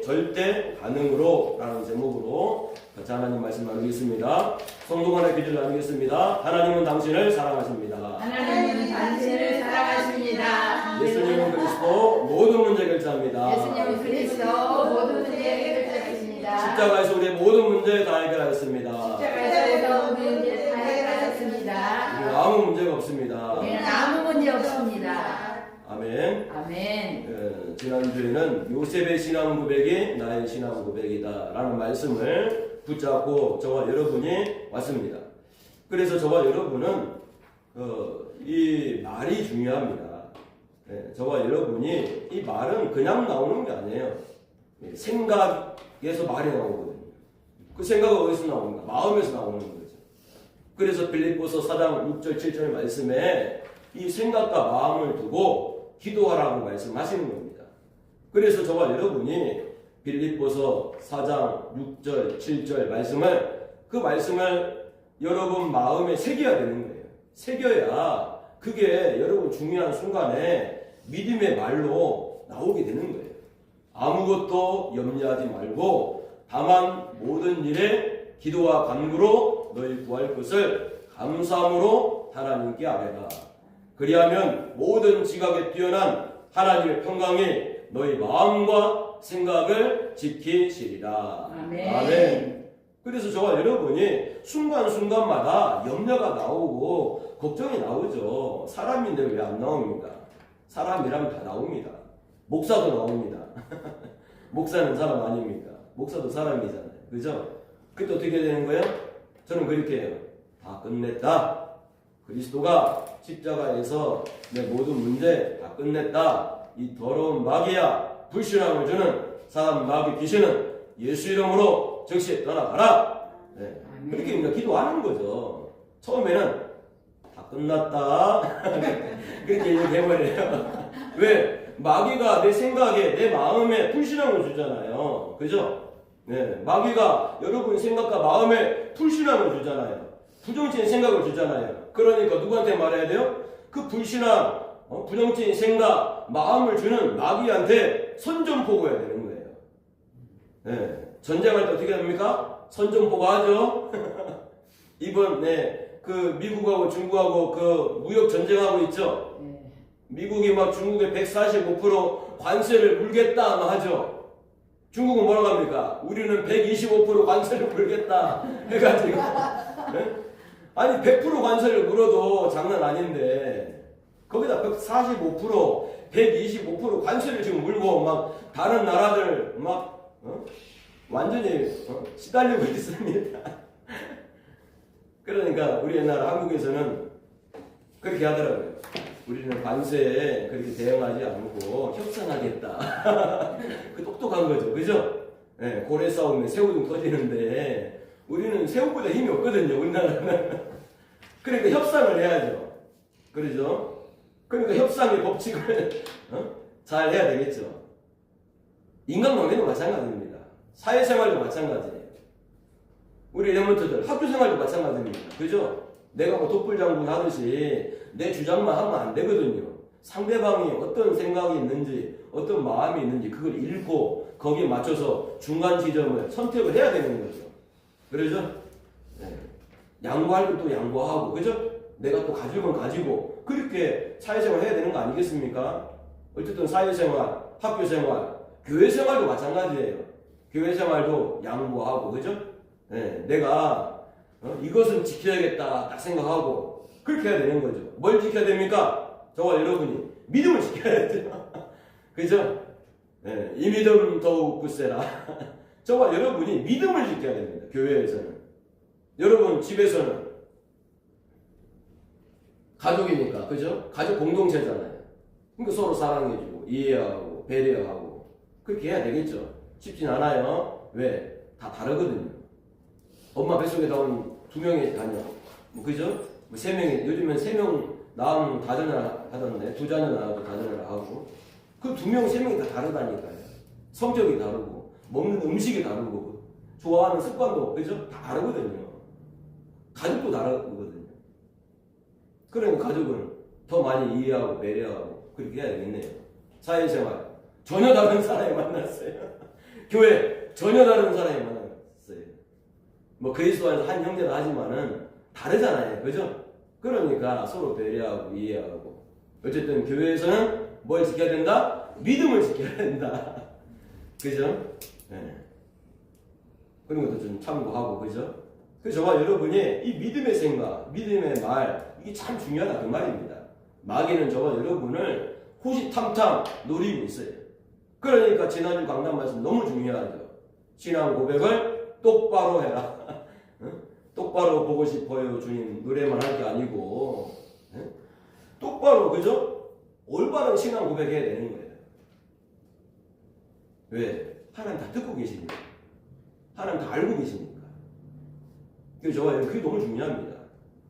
절대 반응으로 라는 제목으로 같이 하나님 말씀 나누겠습니다. 성도간의 기도를 나누겠습니다. 하나님은 당신을 사랑하십니다. 하나님은 당신을 사랑하십니다. 예수님은 그리스도 모든 문제 결정합니다. 예수님은 그리스도 모든 문제 해결자이십니다. 십자가에서 우리의 모든 문제 다 해결하였습니다. 십자가에서 모든 문제 다 해결하셨습니다. 우리는 아무 문제가 없습니다. 우리는 아무 문제 없습니다. 아멘. 아멘. 지난주에는 요셉의 신앙 고백이 나의 신앙 고백이다 라는 말씀을 붙잡고 저와 여러분이 왔습니다. 그래서 저와 여러분은 이 말이 중요합니다. 저와 여러분이 이 말은 그냥 나오는 게 아니에요. 생각에서 말이 나오거든요. 그 생각은 어디서 나옵니까? 마음에서 나오는 거죠. 그래서 빌립보서 4장 6절 7절 말씀에 이 생각과 마음을 두고 기도하라고 말씀하시는 겁니다. 그래서 저와 여러분이 빌립보서 4장 6절 7절 그 말씀을 여러분 마음에 새겨야 되는 거예요. 새겨야 그게 여러분 중요한 순간에 믿음의 말로 나오게 되는 거예요. 아무것도 염려하지 말고 다만 모든 일에 기도와 간구로 너희 구할 것을 감사함으로 하나님께 아뢰라. 그리하면 모든 지각에 뛰어난 하나님의 평강이 너희 마음과 생각을 지키시리라. 아멘. 아멘. 그래서 저와 여러분이 순간순간마다 염려가 나오고 걱정이 나오죠. 사람인데 왜 안 나옵니까? 사람이라면 다 나옵니다. 목사도 나옵니다. 목사는 사람 아닙니까? 목사도 사람이잖아요. 그죠? 그때 어떻게 되는 거예요? 저는 그렇게 해요. 다 끝냈다. 그리스도가 십자가에서 내 모든 문제 다 끝냈다. 이 더러운 마귀야, 불신앙을 주는 사람 마귀 귀신은 예수 이름으로 즉시 떠나가라. 네. 그렇게 우리가 기도하는 거죠. 처음에는 다 끝났다. 그렇게 얘기해버려요. 왜? 마귀가 내 생각에, 내 마음에 불신앙을 주잖아요. 그죠? 네. 마귀가 여러분 생각과 마음에 불신앙을 주잖아요. 부정적인 생각을 주잖아요. 그러니까 누구한테 말해야 돼요? 그 불신앙, 부정적인 생각, 마음을 주는 마귀한테 선전포고해야 되는 거예요. 네. 전쟁할 때 어떻게 합니까? 선전포고하죠. 이번 그 미국하고 중국하고 그 무역 전쟁하고 있죠. 미국이 막 중국에 145% 관세를 물겠다 막 하죠. 중국은 뭐라고 합니까? 우리는 125% 관세를 물겠다 해가지고. 네? 아니 100% 관세를 물어도 장난 아닌데 거기다 145%, 125% 관세를 지금 물고 막 다른 나라들 막 완전히 시달리고 있습니다. 그러니까 우리 옛날 한국에서는 그렇게 하더라고요. 우리는 관세에 그렇게 대응하지 않고 협상하겠다. 그 똑똑한 거죠. 그죠? 네, 고래 싸움에 새우등 터지는데 우리는 새우보다 힘이 없거든요. 우리나라는. 그러니까 협상을 해야죠. 그러죠? 그러니까 협상의 법칙을 잘 해야 되겠죠. 인간관계도 마찬가지입니다. 사회생활도 마찬가지예요. 우리 레몬트들 학교생활도 마찬가지입니다. 그죠? 내가 뭐 독불장군 하듯이 내 주장만 하면 안 되거든요. 상대방이 어떤 생각이 있는지 어떤 마음이 있는지 그걸 읽고 거기에 맞춰서 중간 지점을 선택을 해야 되는 거죠. 그러죠? 네. 양보할 것도 양보하고, 그죠? 내가 또 가질 건 가지고, 그렇게 사회생활 해야 되는 거 아니겠습니까? 어쨌든 사회생활, 학교생활, 교회생활도 마찬가지예요. 교회생활도 양보하고, 그죠? 네. 내가 이것은 지켜야겠다 딱 생각하고, 그렇게 해야 되는 거죠. 뭘 지켜야 됩니까? 저와 여러분이 믿음을 지켜야 돼요. 그죠? 네. 이 믿음 더욱 굳세라. 저와 여러분이 믿음을 지켜야 됩니다. 교회에서는. 여러분 집에서는 가족이니까, 그죠? 가족 공동체잖아요. 그러니까 서로 사랑해주고 이해하고 배려하고 그렇게 해야 되겠죠. 쉽진 않아요. 왜? 다 다르거든요. 엄마 뱃속에 나온 2명이 자녀, 그죠? 3명이, 요즘엔 3명 낳으면 다전을 하던데 2자녀 낳아도 다전을 하고 그 2명, 3명이 다 다르다니까요. 성격이 다르고 먹는 음식이 다르고 좋아하는 습관도, 그죠? 다 다르거든요. 가족도 다르거든요. 그러니까 가족은 더 많이 이해하고 배려하고 그렇게 해야 되겠네요. 사회생활 전혀 다른 사람이 만났어요. 교회 전혀 다른 사람이 많았어요. 뭐 그리스도 안에서 한 형제라 하지만은 다르잖아요. 그죠? 그러니까 서로 배려하고 이해하고 어쨌든 교회에서는 뭘 지켜야 된다? 믿음을 지켜야 된다. 그죠? 네. 그런 것도 좀 참고하고 그죠? 그래서 저와 여러분이 이 믿음의 생각, 믿음의 말 이게 참 중요하다 그 말입니다. 마귀는 저와 여러분을 호시탐탐 노리고 있어요. 그러니까 지난주 강단 말씀 너무 중요하죠. 신앙 고백을 똑바로 해라. 똑바로 보고 싶어요 주님 노래만 할 게 아니고 똑바로 그죠? 올바른 신앙 고백해야 되는 거예요. 왜? 하나님 다 듣고 계시니까. 하나님 다 알고 계시니까. 그래서 저와 여러분 그게 너무 중요합니다.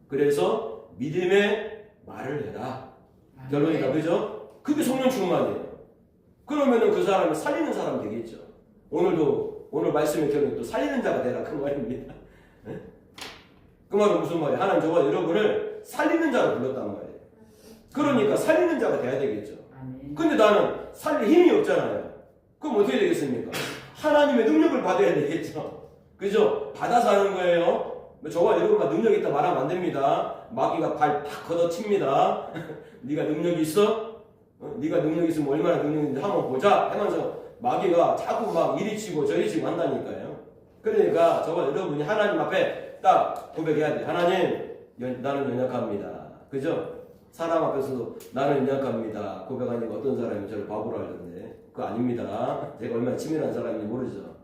그래서 믿음의 말을 해라. 결론이다 그죠? 그게 성령 충만이에요. 그러면은 그 사람을 살리는 사람 되겠죠. 오늘 말씀의 결론이 또 살리는 자가 되라 그 말입니다. 그 말은 무슨 말이에요? 하나님 저와 여러분을 살리는 자로 불렀단 말이에요. 그러니까 살리는 자가 돼야 되겠죠. 근데 나는 살릴 힘이 없잖아요. 그럼 어떻게 되겠습니까? 하나님의 능력을 받아야 되겠죠. 그죠? 받아서 하는 거예요. 저와 여러분만 능력 있다 말하면 안 됩니다. 마귀가 발 팍 걷어칩니다. 네가 능력이 있어? 네가 능력이 있으면 얼마나 능력이 있는지 한번 보자 하면서 마귀가 자꾸 막 이리 치고 저리 치고 한다니까요. 그러니까 저와 여러분이 하나님 앞에 딱 고백해야 돼. 하나님, 나는 연약합니다. 그죠? 사람 앞에서도 나는 연약합니다. 고백하니까 어떤 사람이 저를 바보로 하던데 그거 아닙니다. 제가 얼마나 치밀한 사람인지 모르죠.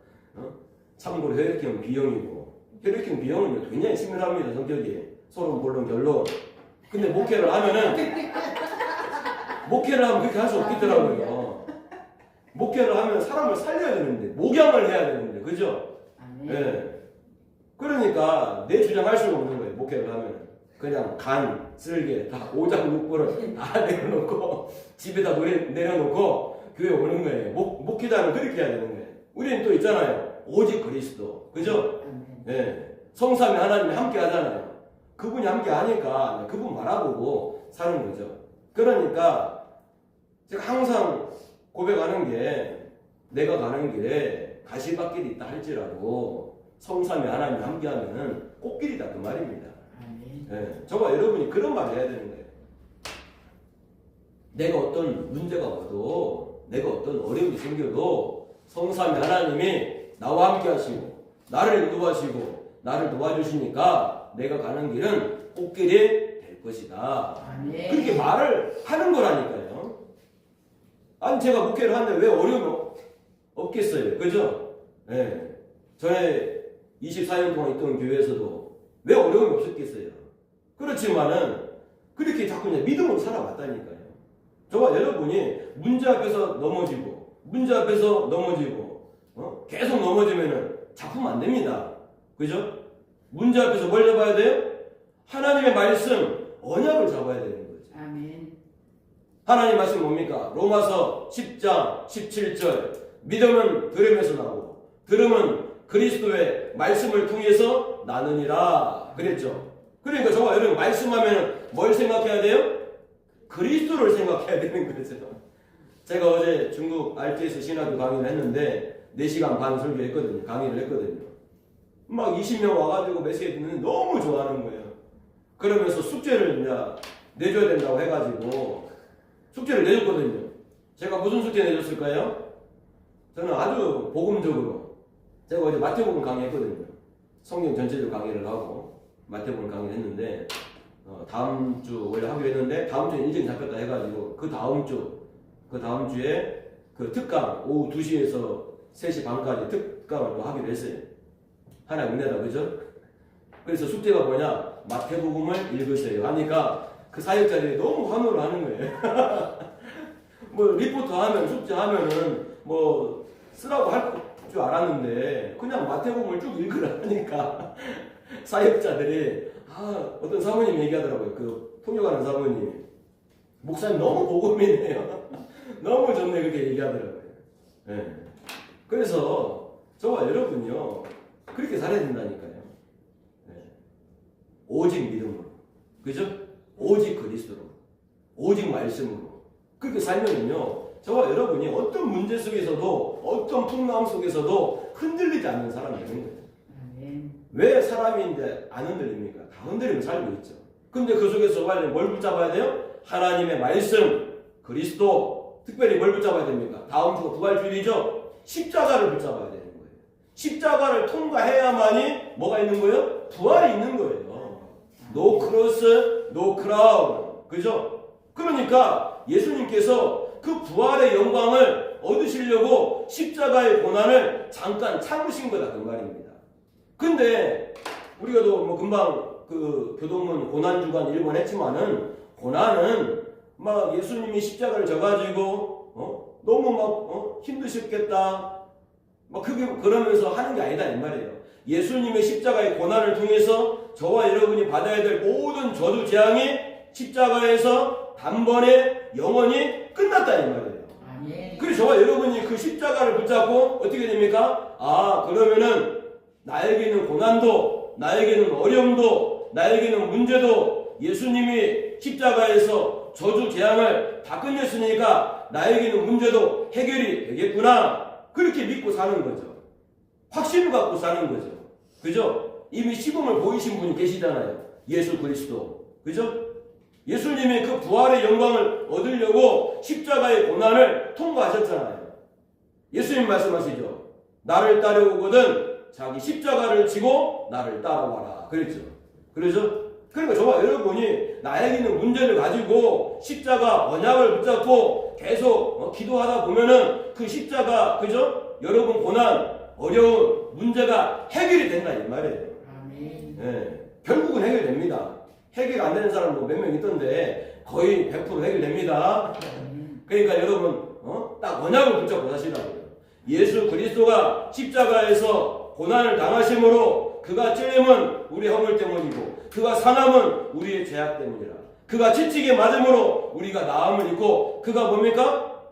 참고로 혈액형 B형이고 혈액형 B형은 굉장히 치밀합니다. 성격이 소름 본론 결론. 근데 목회를 하면 그렇게 할 수 없겠더라고요. 목회를 하면 사람을 살려야 되는데 목양을 해야 되는데 그죠? 네. 그러니까 내 주장할 수가 없는 거예요. 목회를 하면 그냥 간, 쓸개 다 오장육부를 다 내려놓고 집에다 내려놓고 교회 오는 거예요. 목회자는 그렇게 해야 되는 거예요. 우리는 또 있잖아요. 오직 그리스도 그죠? 네. 성삼위 하나님이 함께 하잖아요. 그분이 함께 하니까 그분 바라보고 사는 거죠. 그러니까 제가 항상 고백하는 게 내가 가는 길에 가시밭길이 있다 할지라도 성삼위 하나님이 함께하면은 꽃길이다 그 말입니다. 네, 저와 여러분이 그런 말을 해야 되는 거예요. 내가 어떤 문제가 와도 내가 어떤 어려움이 생겨도 성삼위 하나님이 나와 함께하시고 나를 인도하시고 나를 도와주시니까 내가 가는 길은 꽃길이 될 것이다. 그렇게 말을 하는 거라니까요. 아니 제가 목회를 하는데 왜 어려움이 없겠어요. 그죠? 네. 전에 24년 동안 있던 교회에서도 왜 어려움이 없었겠어요. 그렇지만은 그렇게 자꾸 그냥 믿음으로 살아왔다니까요. 저와 여러분이 문제 앞에서 넘어지고 계속 넘어지면은 작품 안 됩니다. 그죠? 문제 앞에서 뭘 잡아야 돼요? 하나님의 말씀, 언약을 잡아야 되는 거죠. 아멘. 하나님 말씀 뭡니까? 로마서 10장 17절 믿음은 들음에서 나오고 들음은 그리스도의 말씀을 통해서 나느니라 그랬죠. 그러니까 저와 여러분 말씀하면 뭘 생각해야 돼요? 그리스도를 생각해야 되는 거죠. 제가 어제 중국 RTS 신학교 강의를 했는데 4시간 반 설교했거든요. 강의를 했거든요. 막 20명 와가지고 메시지 듣는 너무 좋아하는 거예요. 그러면서 숙제를 이제 내줘야 된다고 해가지고 숙제를 내줬거든요. 제가 무슨 숙제 내줬을까요? 저는 아주 복음적으로 제가 어제 마태복음 강의했거든요. 성경 전체적으로 강의를 하고 마태복음 강의를 했는데 다음 주 원래 하기로 했는데 다음 주에 일정이 잡혔다 해가지고 그 다음 주에 그 특강 오후 2시에서 3시 반까지 특강을 또 하기로 했어요. 하나님 은혜다 그죠? 그래서 숙제가 뭐냐? 마태복음을 읽으세요 하니까 그 사역자들이 너무 환호를 하는 거예요. 뭐 리포트 하면 숙제 하면은 뭐 쓰라고 할 줄 알았는데 그냥 마태복음을 쭉 읽으라 하니까 사역자들이 어떤 사모님 얘기하더라고요. 그 통역하는 사모님 목사님 너무 복음이네요. 너무 좋네 그렇게 얘기하더라고요. 네. 그래서 저와 여러분요 그렇게 살아야 된다니까요. 네. 오직 믿음으로 그죠? 오직 그리스도로 오직 말씀으로 그렇게 살면은요 저와 여러분이 어떤 문제 속에서도 어떤 풍랑 속에서도 흔들리지 않는 사람이 되는 거예요. 왜 사람인데 안 흔들립니까? 다 흔들리면 살고 있죠. 근데 그 속에서 뭘 붙잡아야 돼요? 하나님의 말씀, 그리스도, 특별히 뭘 붙잡아야 됩니까? 다음 주가 부활주일이죠. 십자가를 붙잡아야 되는 거예요. 십자가를 통과해야만이 뭐가 있는 거예요? 부활이 있는 거예요. No cross, no crown. 그죠? 그러니까 예수님께서 그 부활의 영광을 얻으시려고 십자가의 고난을 잠깐 참으신 거다 그 말입니다. 근데 우리가 뭐 금방 그 교동문 고난주간 1번 했지만은 고난은 막 예수님이 십자가를 져가지고 너무 막 힘드셨겠다 막 그게 그러면서 하는 게 아니다 이 말이에요. 예수님의 십자가의 고난을 통해서 저와 여러분이 받아야 될 모든 저주 재앙이 십자가에서 단번에 영원히 끝났다 이 말이에요. 그래서 저와 여러분이 그 십자가를 붙잡고 어떻게 됩니까? 아 그러면은 나에게는 고난도 나에게는 어려움도 나에게는 문제도 예수님이 십자가에서 저주 재앙을 다 끝냈으니까 나에게는 문제도 해결이 되겠구나 그렇게 믿고 사는 거죠. 확신을 갖고 사는 거죠. 그죠? 이미 시범을 보이신 분이 계시잖아요. 예수 그리스도. 그죠? 예수님이 그 부활의 영광을 얻으려고 십자가의 고난을 통과하셨잖아요. 예수님 말씀하시죠. 나를 따르거든 자기 십자가를 지고 나를 따라와라. 그랬죠. 그러죠? 그러니까 저와 여러분이 나에게 있는 문제를 가지고 십자가 언약을 붙잡고 계속 기도하다 보면은 그 십자가, 그죠? 여러분 고난, 어려운 문제가 해결이 된다 이 말이에요. 예, 결국은 해결됩니다. 해결 안 되는 사람 뭐 몇 명 있던데 거의 100% 해결됩니다. 그러니까 여러분 딱 언약을 붙잡고 사시라고요. 예수 그리스도가 십자가에서 고난을 당하심으로 그가 찔림은 우리 허물 때문이고 그가 상함은 우리의 죄악 때문이라. 그가 채찍에 맞음으로 우리가 나음을 입고 그가 뭡니까?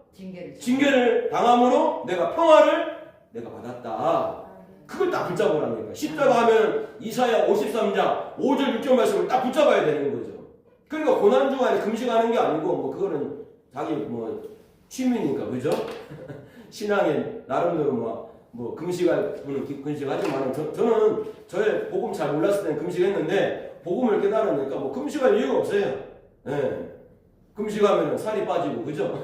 징계를 당함으로 내가 평화를 내가 받았다. 그걸 딱 붙잡으라니까. 십자가 하면 이사야 53장 5절 6절 말씀을 딱 붙잡아야 되는 거죠. 그러니까 고난 중간에 금식하는 게 아니고 뭐 그거는 자기 뭐 취미니까 그죠? 신앙에 나름대로 뭐 금식할 분은 금식하지만 저는 저의 복음 잘 몰랐을 때는 금식했는데 복음을 깨달으니까 뭐 금식할 이유가 없어요. 예. 금식하면 살이 빠지고 그죠?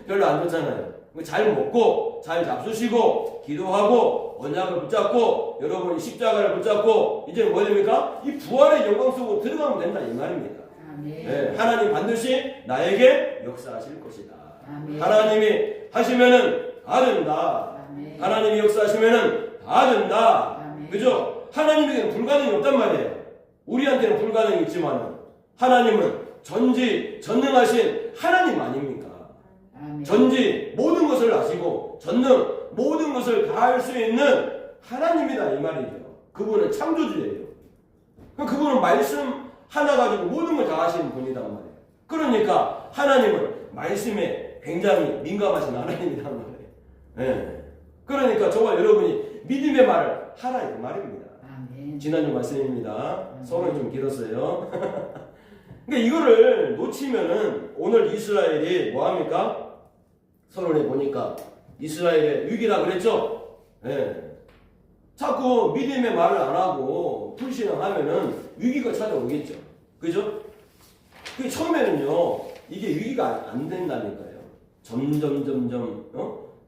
별로 안 좋잖아요. 잘 먹고 잘 잡수시고 기도하고 언약을 붙잡고 여러분이 십자가를 붙잡고 이제는 뭐 됩니까? 이 부활의 영광 속으로 들어가면 된다 이 말입니다. 네, 하나님 반드시 나에게 역사하실 것이다. 하나님이 하시면은 다 된다. 하나님이 역사하시면은 다 된다. 그죠? 하나님에게는 불가능이 없단 말이에요. 우리한테는 불가능이 있지만 하나님은 전능하신 하나님 아닙니까? 전지 모든 것을 아시고 전능 모든 것을 다 할 수 있는 하나님이다 이 말이죠. 그분은 창조주예요. 그분은 말씀 하나 가지고 모든 걸 다 하시는 분이단 말이에요. 그러니까 하나님은 말씀에 굉장히 민감하신 하나님이란 말이에요. 네. 그러니까 저와 여러분이 믿음의 말을 하라 이 말입니다. 지난주 말씀입니다. 서론이 좀 길었어요. 그러니까 이거를 놓치면은 오늘 이스라엘이 뭐합니까? 서론에 보니까 이스라엘의 위기라 그랬죠? 네. 자꾸 믿음의 말을 안 하고 불신앙하면은 위기가 찾아오겠죠. 그죠? 그 처음에는요, 이게 위기가 안 된다니까요. 점점,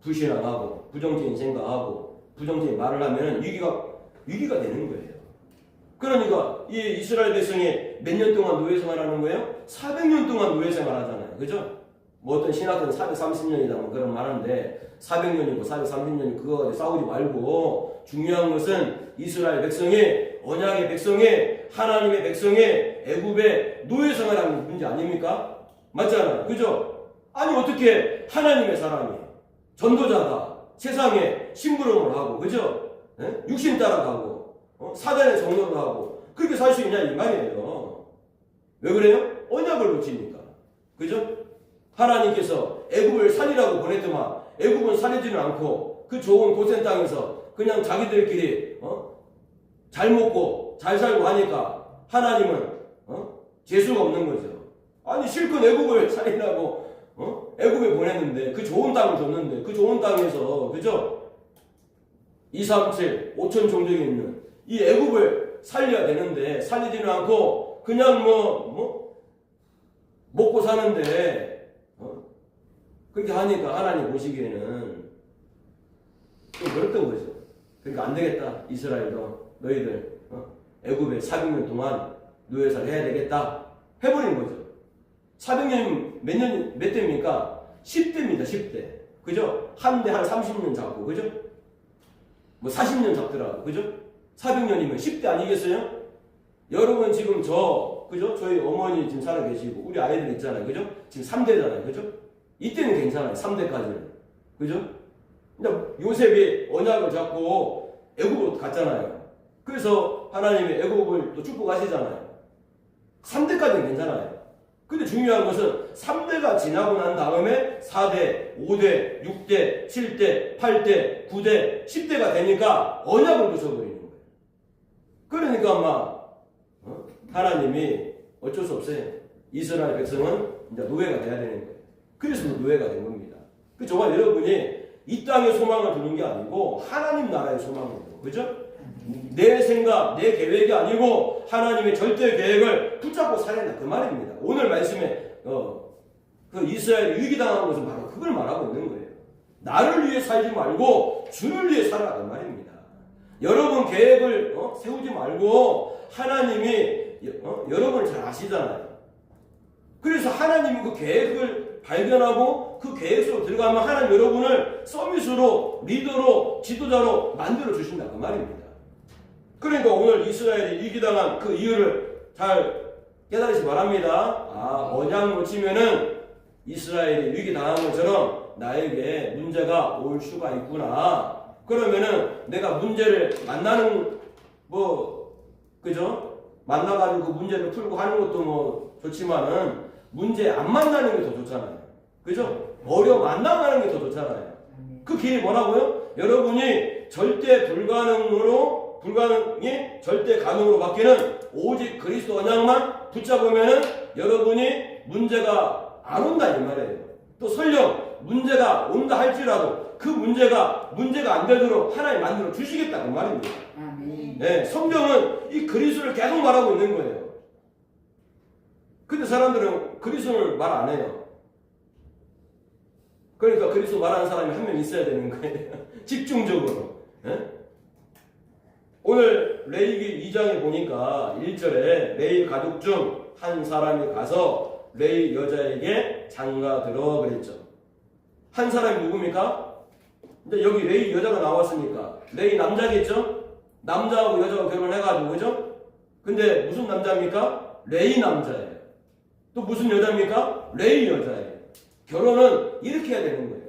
불신앙하고, 부정적인 생각하고, 부정적인 말을 하면은 위기가 되는 거예요. 그러니까 이 이스라엘 백성이 몇 년 동안 노예 생활하는 거예요? 400년 동안 노예 생활하잖아요. 그죠? 뭐 어떤 신학교는 430년이다 뭐 그런 말하는데 400년이고 430년이 그거 가지고 싸우지 말고 중요한 것은 이스라엘 백성이 언약의 백성이 하나님의 백성이 애굽의 노예 생활하는 문제 아닙니까? 맞잖아요. 그죠? 아니 어떻게 하나님의 사람이 전도자가 세상에 심부름을 하고 그죠? 네? 육신 따라가고 사단의 정로를 하고 그렇게 살 수 있냐 이 말이에요. 왜 그래요? 언약을 놓치니까. 그죠? 하나님께서 애굽을 살리라고 보냈더만 애굽은 살리지는 않고 그 좋은 고센 땅에서 그냥 자기들끼리 잘 먹고 잘 살고 하니까 하나님은 재수가 없는 거죠. 아니 실컷 애굽을 살리라고 애굽에 보냈는데 그 좋은 땅을 줬는데 그 좋은 땅에서 그죠? 237, 5천 종족이 있는 이 애굽을 살려야 되는데 살리지는 않고 그냥 먹고 사는데 그렇게 하니까 하나님 보시기에는 좀 그랬던 거죠. 그러니까 안 되겠다. 이스라엘도 너희들 애굽에 400년 동안 노예사를 해야 되겠다. 해버린 거죠. 400년 몇 대입니까? 10대입니다. 10대. 그죠? 한 대 한 30년 잡고 그죠? 뭐 40년 잡더라고. 그죠? 400년이면 10대 아니겠어요? 여러분 지금 그죠? 저희 어머니 지금 살아 계시고 우리 아이들 있잖아요. 그죠? 지금 3대잖아요. 그죠? 이때는 괜찮아요. 3대까지는. 그죠? 근데 요셉이 언약을 잡고 애굽으로 갔잖아요. 그래서 하나님이 애굽을 또 축복하시잖아요. 3대까지는 괜찮아요. 근데 중요한 것은 3대가 지나고 난 다음에 4대, 5대, 6대, 7대, 8대, 9대, 10대가 되니까 언약을 부숴버리는 거예요. 그러니까 하나님이 어쩔 수 없어요. 이스라엘 백성은 이제 노예가 돼야 되는 거예요. 그래서 노예가 된 겁니다. 그 저와 여러분이 이 땅의 소망을 두는 게 아니고 하나님 나라의 소망이에요. 그죠? 내 생각, 내 계획이 아니고 하나님의 절대 계획을 붙잡고 살아야 한다. 그 말입니다. 오늘 말씀에 그 이스라엘이 위기당한 것은 바로 그걸 말하고 있는 거예요. 나를 위해 살지 말고 주를 위해 살아라. 그 말입니다. 여러분 계획을 세우지 말고 하나님이 여러분을 잘 아시잖아요. 그래서 하나님이 그 계획을 발견하고 그 계획 속으로 들어가면 하나님 여러분을 서밋으로 리더로 지도자로 만들어 주신다. 그 말입니다. 그러니까 오늘 이스라엘이 위기당한 그 이유를 잘 깨달으시기 바랍니다. 언약 놓치면은 이스라엘이 위기당한 것처럼 나에게 문제가 올 수가 있구나. 그러면은 내가 문제를 만나는 그죠? 만나가지고 그 문제를 풀고 하는 것도 좋지만은 문제 안 만나는 게 더 좋잖아요. 그죠? 만나가는 게 더 좋잖아요. 그 길이 뭐라고요? 여러분이 절대 불가능이 절대 가능으로 바뀌는 오직 그리스도 언약만 붙잡으면은 여러분이 문제가 안 온다 이 말이에요. 또 설령 문제가 온다 할지라도 그 문제가 안 되도록 하나님 만들어 주시겠다 그 말입니다. 네, 성경은 이 그리스도를 계속 말하고 있는 거예요. 근데 사람들은 그리스도를 말 안 해요. 그러니까 그리스도 말하는 사람이 한 명 있어야 되는 거예요. 집중적으로. 네? 오늘 레위기 2장에 보니까 1절에 레위 가족 중 한 사람이 가서 레위 여자에게 장가들어 그랬죠. 한 사람이 누굽니까? 근데 여기 레위 여자가 나왔으니까 레위 남자겠죠? 남자하고 여자가 결혼해가지고 그죠? 근데 무슨 남자입니까? 레위 남자예요. 또 무슨 여자입니까? 레위 여자예요. 결혼은 이렇게 해야 되는 거예요.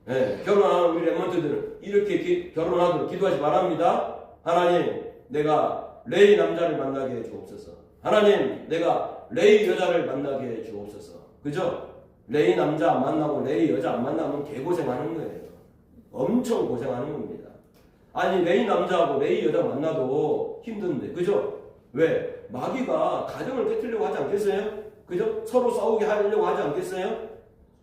네, 결혼하는 우리 랩몬트들은 이렇게 결혼하도록 기도하시 바랍니다. 하나님, 내가 레위 남자를 만나게 해 주옵소서. 하나님, 내가 레위 여자를 만나게 해 주옵소서. 그죠? 레위 남자 안 만나고 레위 여자 안 만나면 개고생하는 거예요. 엄청 고생하는 겁니다. 아니, 레위 남자하고 레위 여자 만나도 힘든데, 그죠? 왜? 마귀가 가정을 깨뜨리려고 하지 않겠어요? 그죠? 서로 싸우게 하려고 하지 않겠어요?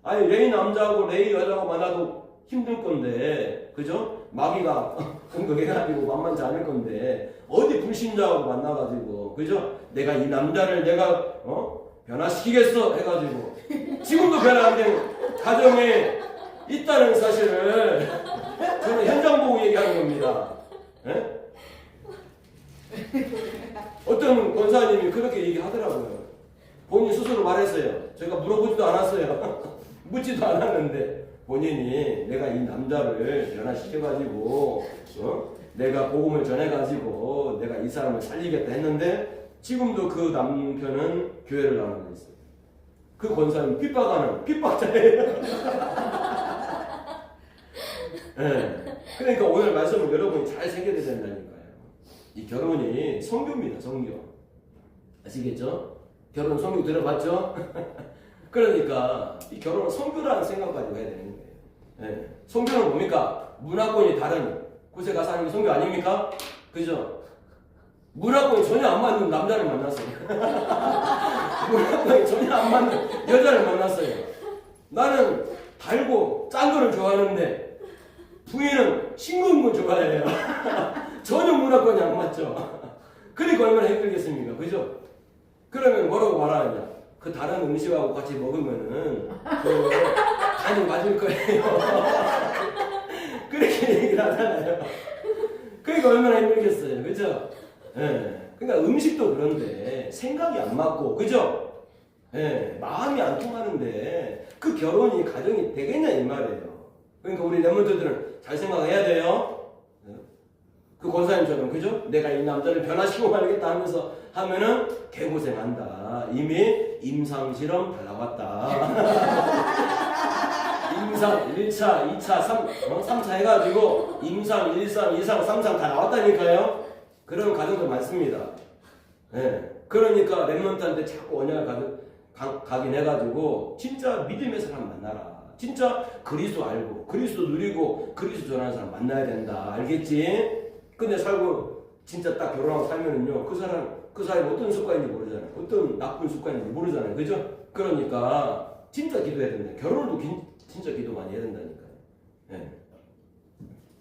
아니, 레위 남자하고 레위 여자하고 만나도 힘들 건데, 그죠? 마귀가 공격해가지고 만만치 않을 건데, 어디 불신자하고 만나가지고, 그죠? 내가 이 남자를 내가, 변화시키겠어! 해가지고, 지금도 변화 안 되는 가정에 있다는 사실을 저는 현장 보고 얘기하는 겁니다. 예? 어떤 권사님이 그렇게 얘기하더라고요. 본인 스스로 말했어요. 제가 물어보지도 않았어요. 묻지도 않았는데 본인이 내가 이 남자를 변화시켜가지고 내가 복음을 전해가지고 내가 이 사람을 살리겠다 했는데 지금도 그 남편은 교회를 나오고 있어요. 그 권사님 핍박하는 핍박자예요. 네. 그러니까 오늘 말씀을 여러분이 잘 새겨야 된다니까요. 이 결혼이 성교입니다. 성교. 아시겠죠? 결혼 성교 들어봤죠? 그러니까 이 결혼은 성교라는 생각 가지고 해야 되는 거예요. 네. 성교는 뭡니까? 문화권이 다른 곳에 가서 하는 게 성교 아닙니까? 그죠? 문화권이 전혀 안 맞는 남자를 만났어요. 문화권이 전혀 안 맞는 여자를 만났어요. 나는 달고 짠 거를 좋아하는데 부인은 싱거운 걸 좋아해요. 전혀 문화권이 안 맞죠. 그러니까 얼마나 힘들겠습니까? 그죠? 그러면 뭐라고 말하느냐? 그 다른 음식하고 같이 먹으면은 그 간이 맞을 거예요. 그렇게 얘기를 하잖아요. 그러니까 얼마나 힘들겠어요. 그죠? 예. 그러니까 음식도 그런데 생각이 안 맞고, 그죠? 예. 마음이 안 통하는데 그 결혼이, 가정이 되겠냐 이 말이에요. 그러니까 우리 랩런트들은 잘 생각해야 돼요. 그 권사님처럼, 그죠? 내가 이 남자를 변화시키고 말겠다 하면서 하면은 개고생한다. 이미 임상실험 다 나왔다. 임상 1차, 2차, 3차 해가지고 임상 1상, 2상, 3상 다 나왔다니까요. 그런 가정도 많습니다. 예. 그러니까 랩런트한테 자꾸 언약을 가긴 해가지고 진짜 믿음의 사람 만나라. 진짜 그리스도 알고 그리스도 누리고 그리스도 전하는 사람 만나야 된다. 알겠지? 근데 살고 진짜 딱 결혼하고 살면은요, 그 사람이 어떤 습관인지 모르잖아요. 어떤 나쁜 습관인지 모르잖아요. 그죠? 그러니까 진짜 기도해야 된다. 결혼도 진짜 기도 많이 해야 된다니까요. 예.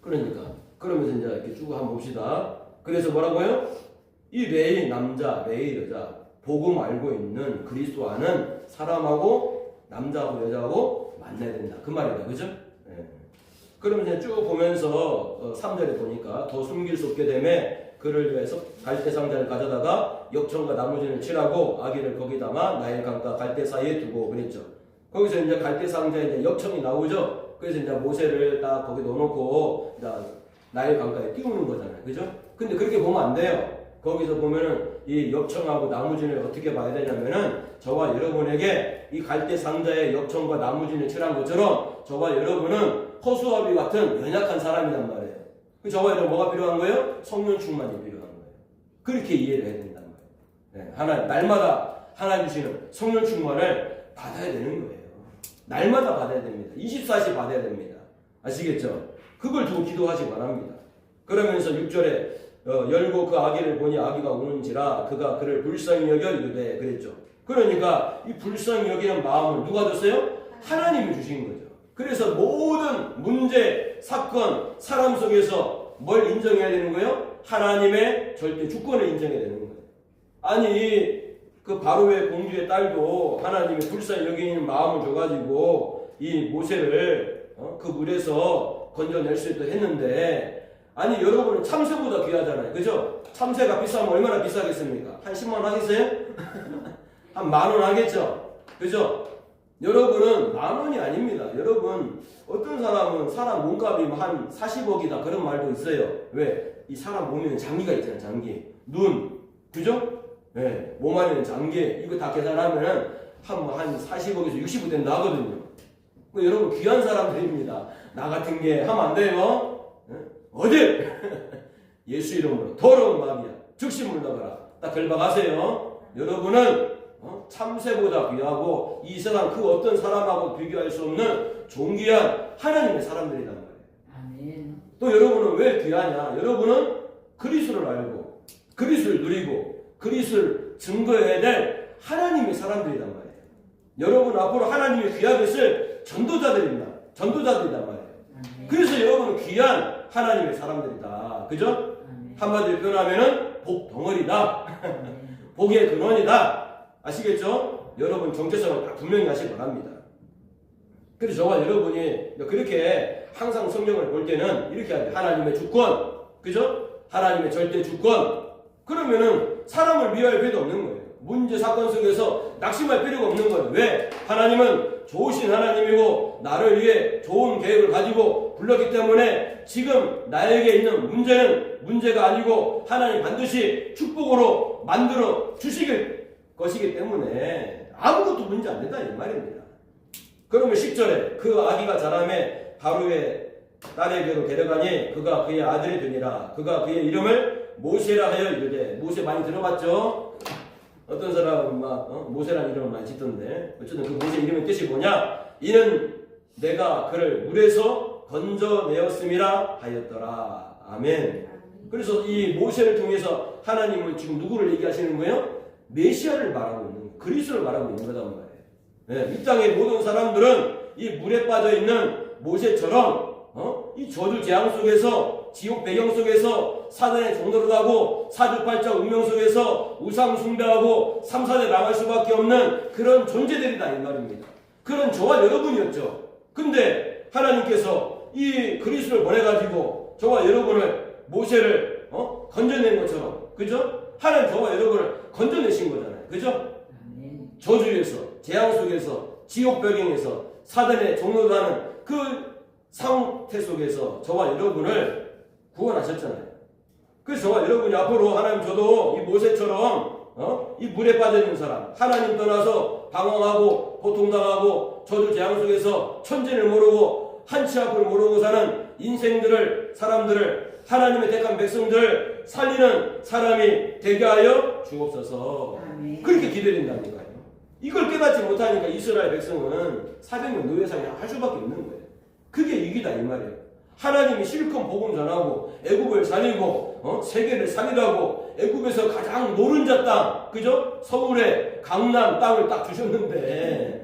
그러니까 그러면서 이제 이렇게 쭉 한번 봅시다. 그래서 뭐라고요? 이 레이 남자, 레이 여자, 복음 알고 있는 그리스도 아는 사람하고 남자하고 여자하고 만나야 된다. 그 말이다. 그죠? 예. 그러면 이제 쭉 보면서 3절에 보니까 더 숨길 수 없게 되매 그를 위해서 갈대 상자를 가져다가 역청과 나무진을 칠하고 아기를 거기 담아 나일 강과 갈대 사이에 두고 그랬죠. 거기서 이제 갈대 상자에 이제 역청이 나오죠. 그래서 이제 모세를 딱 거기 넣어놓고 나일 강가에 띄우는 거잖아요. 그죠? 근데 그렇게 보면 안 돼요. 거기서 보면은 이 역청하고 나무진을 어떻게 봐야 되냐면은 저와 여러분에게 이 갈대 상자에 역청과 나무진을 칠한 것처럼 저와 여러분은 허수아비 같은 연약한 사람이란 말이에요. 저와 여러분 뭐가 필요한 거예요? 성령 충만이 필요한 거예요. 그렇게 이해를 해야 된단 말이에요. 네, 날마다 하나님 주시는 성령 충만을 받아야 되는 거예요. 날마다 받아야 됩니다. 24시 받아야 됩니다. 아시겠죠? 그걸 두고 기도하시 바랍니다. 그러면서 6절에 열고 그 아기를 보니 아기가 우는지라 그가 그를 불쌍히 여겨 이르되 그랬죠. 그러니까 이 불쌍히 여기는 마음을 누가 줬어요? 하나님이 주신 거죠. 그래서 모든 문제, 사건, 사람 속에서 뭘 인정해야 되는 거예요? 하나님의 절대 주권을 인정해야 되는 거예요. 아니 그 바로의 공주의 딸도 하나님이 불쌍히 여기는 마음을 줘가지고 이 모세를 그 물에서 건져낼 수 있도록 했는데, 아니 여러분은 참새보다 귀하잖아요. 그죠? 참새가 비싸면 얼마나 비싸겠습니까? 한 10만 원 하겠어요? 한 10,000원 하겠죠? 그죠? 여러분은 10,000원이 아닙니다. 여러분 어떤 사람은 사람 몸값이 한 40억이다 그런 말도 있어요. 왜? 이 사람 몸에는 장기가 있잖아요. 장기, 눈, 그죠? 네, 몸 안에는 장기, 이거 다 계산하면은 한 40억에서 60억 된다 하거든요. 여러분 귀한 사람들입니다. 나 같은 게 하면 안 돼요. 네? 어딜 예수 이름으로 더러운 마귀야 즉시 물러가라. 딱 결박하세요. 여러분은 참새보다 귀하고 이 세상 그 어떤 사람하고 비교할 수 없는 존귀한 하나님의 사람들이란 말이에요. 아멘. 또 여러분은 왜 귀하냐? 여러분은 그리스도를 알고 그리스도를 누리고 그리스도를 증거해야 될 하나님의 사람들이란 말이에요. 여러분 앞으로 하나님이 귀하게 쓸 전도자들이란 말이에요. 그래서 여러분은 귀한 하나님의 사람들이다. 그죠? 한마디로 표현하면은 복 덩어리다. 복의 근원이다. 아시겠죠? 여러분 정체성을 다 분명히 하시기 바랍니다. 그래서 저와 여러분이 그렇게 항상 성경을 볼 때는 이렇게 하죠. 하나님의 주권, 그죠? 하나님의 절대 주권. 그러면은 사람을 미워할 필요도 없는 거예요. 문제 사건 속에서 낙심할 필요가 없는 거예요. 왜? 하나님은 좋으신 하나님이고 나를 위해 좋은 계획을 가지고 불렀기 때문에 지금 나에게 있는 문제는 문제가 아니고 하나님 반드시 축복으로 만들어 주시길 것이기 때문에 아무것도 문제 안 된다 이 말입니다. 그러면 10절에 그 아기가 자라매 바로의 딸에게로 데려가니 그가 그의 아들이 되니라. 그가 그의 이름을 모세라 하여 이르되. 모세 많이 들어봤죠? 어떤 사람은 막 모세라는 이름을 많이 짓던데 어쨌든 그 모세 이름의 뜻이 뭐냐? 이는 내가 그를 물에서 건져내었음이라 하였더라. 아멘. 그래서 이 모세를 통해서 하나님은 지금 누구를 얘기하시는 거예요? 메시아를 말하고 있는 거예요. 그리스도를 말하고 있는 거단 말이에요. 네, 이 땅의 모든 사람들은 이 물에 빠져 있는 모세처럼 이 저주 재앙 속에서 지옥 배경 속에서 사단의 종로를 하고 사주팔자 운명 속에서 우상 숭배하고 3, 4대 나갈 수밖에 없는 그런 존재들이다 이 말입니다. 그런 저와 여러분이었죠. 근데 하나님께서 이 그리스도를 보내가지고 저와 여러분을 모세를 건져낸 것처럼 그죠? 하나님 저와 여러분을 건져내신 거잖아요. 그죠? 저주에서 재앙 속에서 지옥 배경에서 사단의 종로를 하는 그 상태 속에서 저와 여러분을 구원하셨잖아요. 그래서 저와 여러분이 앞으로 하나님 저도 이 모세처럼 이 물에 빠져있는 사람 하나님 떠나서 방황하고 고통당하고 저주 재앙 속에서 천진을 모르고 한치 앞을 모르고 사는 인생들을 사람들을 하나님의 택한 백성들을 살리는 사람이 되게 하여 주옵소서. 그렇게 기도드린다니까요. 이걸 깨닫지 못하니까 이스라엘 백성은 400년 노예 생활을 할 수밖에 없는 거예요. 그게 위기다 이 말이에요. 하나님이 실컷 복음 전하고 애굽을 살리고 세계를 살리라고 애굽에서 가장 노른자 땅 그죠? 서울의 강남 땅을 딱 주셨는데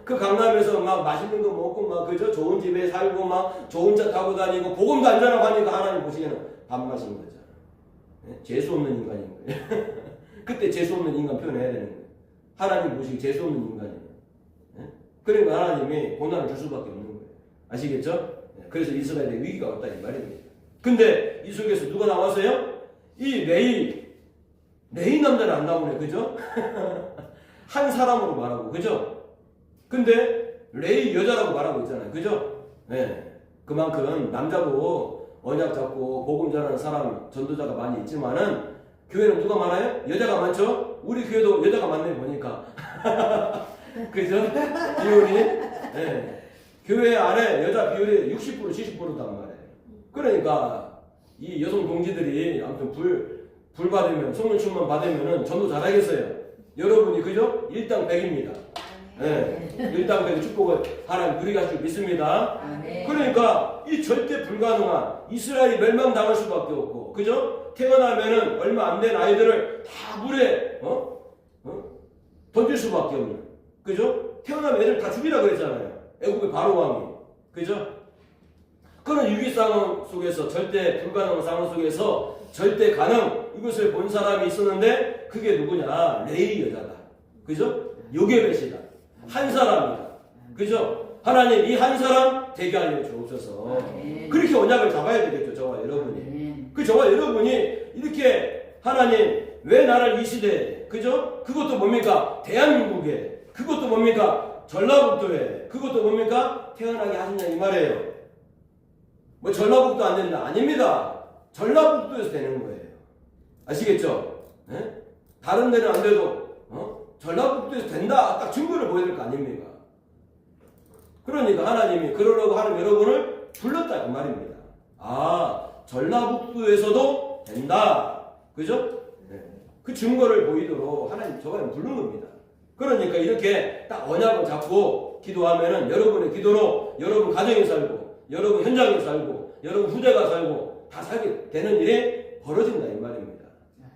그 강남에서 막 맛있는 거 먹고 막 그죠? 좋은 집에 살고 막 좋은 차 타고 다니고 복음도 안 전하고 하니까 하나님 보시기에는 밥맛인 거잖아. 재수 없는 인간인 거예요. 그때 재수 없는 인간 표현해야 되는 거예요. 하나님 보시기 재수 없는 인간이에요. 그러니까 하나님이 고난을 줄 수밖에 없는 거예요. 아시겠죠? 그래서 이스라엘에 위기가 왔다 이 말입니다. 근데 이 속에서 누가 나왔어요? 이 레위 남자는 안 나오네. 그죠? 한 사람으로 말하고 그죠? 근데 레위 여자라고 말하고 있잖아요. 그죠? 네. 그만큼 남자고 언약 잡고 복음 전하는 사람 전도자가 많이 있지만은 교회는 누가 많아요? 여자가 많죠? 우리 교회도 여자가 많네 보니까. 그죠? 비율이. 네. 교회 안에 여자 비율이 60% 70%단 말이에요. 그러니까 이 여성 동지들이 아무튼 불 받으면 성령충만 받으면은 전도 잘하겠어요. 여러분이 그죠? 일당 100입니다. 네. 일당 100의 축복을 하나님 누리게 하실 줄 믿습니다. 그러니까 이 절대 불가능한 이스라엘이 멸망당할 수밖에 없고 그죠? 태어나면은 얼마 안 된 아이들을 다 물에 던질 수밖에 없는 그죠? 태어나면 애들 다 죽이라 그랬잖아요. 애굽의 바로 왕이 그죠? 그런 위기 상황 속에서 절대 불가능한 상황 속에서 절대 가능 이것을 본 사람이 있었는데 그게 누구냐? 레위 여자다. 그죠? 요게벳이다. 한 사람이다. 그죠? 하나님 이 한 사람 되게 하려 주옵소서. 그렇게 언약을 잡아야 되겠죠. 저와 여러분이. 그 저와 여러분이 이렇게 하나님 왜 나를 이 시대에 그죠? 그것도 뭡니까? 대한민국에 그것도 뭡니까? 전라북도에 그것도 뭡니까? 태어나게 하시냐 이 말이에요. 뭐 전라북도 안 된다? 아닙니다. 전라북도에서 되는 거예요. 아시겠죠? 네? 다른 데는 안 돼도 전라북도에서 된다 딱 증거를 보여야 될 거 아닙니까? 그러니까 하나님이 그러려고 하는 여러분을 불렀다 그 말입니다. 아 전라북도에서도 된다. 그죠? 네. 그 증거를 보이도록 하나님 저가 부른 겁니다. 그러니까 이렇게 딱 언약을 잡고 기도하면은 여러분의 기도로 여러분 가정에 살고 여러분 현장에 살고 여러분 후대가 살고 다 살게 되는 일이 벌어진다 이 말입니다.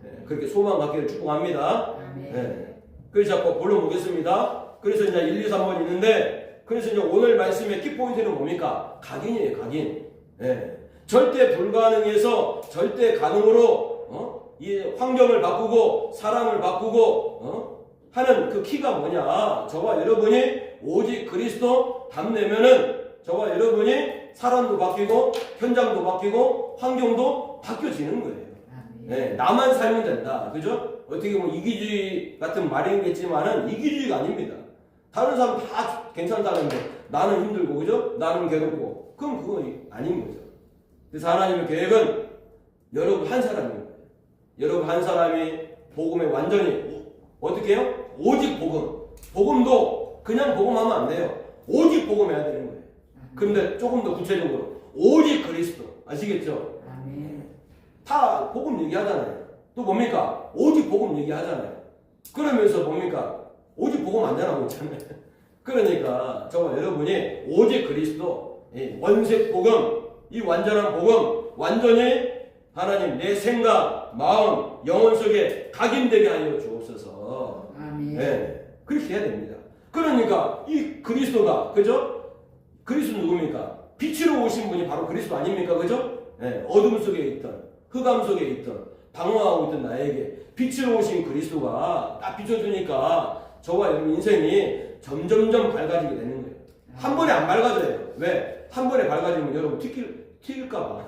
네, 그렇게 소망 갖기를 축복합니다. 네. 그래서 자꾸 본론 보겠습니다. 그래서 이제 1, 2, 3번 있는데 그래서 이제 오늘 말씀의 키포인트는 뭡니까? 각인이에요, 각인. 네. 절대 불가능에서 절대 가능으로 이 환경을 바꾸고 사람을 바꾸고 하는 그 키가 뭐냐? 저와 여러분이 오직 그리스도 답내면은 저와 여러분이 사람도 바뀌고 현장도 바뀌고 환경도 바뀌어지는 거예요. 네, 나만 살면 된다. 그죠? 어떻게 보면 이기주의 같은 말이겠지만은 이기주의가 아닙니다. 다른 사람 다 괜찮다는데 나는 힘들고 그죠? 나는 괴롭고 그럼 그건 아닌 거죠. 그래서 하나님의 계획은 여러분 한 사람인 거예요. 여러분 한 사람이 복음에 완전히 어떻게 해요? 오직 복음. 복음도 그냥 복음하면 안 돼요. 오직 복음해야 되는 거예요. 그런데 조금 더 구체적으로 오직 그리스도. 아시겠죠? 다 복음 얘기하잖아요. 또 뭡니까? 오직 복음 얘기하잖아요. 그러면서 뭡니까? 오직 복음 안 되라고 있잖아요. 그러니까 저와 여러분이 오직 그리스도, 원색 복음, 이 완전한 복음, 완전히 하나님 내 생각, 마음, 영혼 속에 각인되게 하여 주옵소서. 네, 그렇게 해야 됩니다. 그러니까 이 그리스도가 그죠? 그리스도 누굽니까? 빛으로 오신 분이 바로 그리스도 아닙니까? 그죠? 예, 어둠 속에 있던, 흑암 속에 있던, 방황하고 있던 나에게 빛으로 오신 그리스도가 딱 비춰주니까 저와 여러분 인생이 점점점 밝아지게 되는 거예요. 한 번에 안 밝아져요. 왜? 한 번에 밝아지면 여러분 튀길까봐.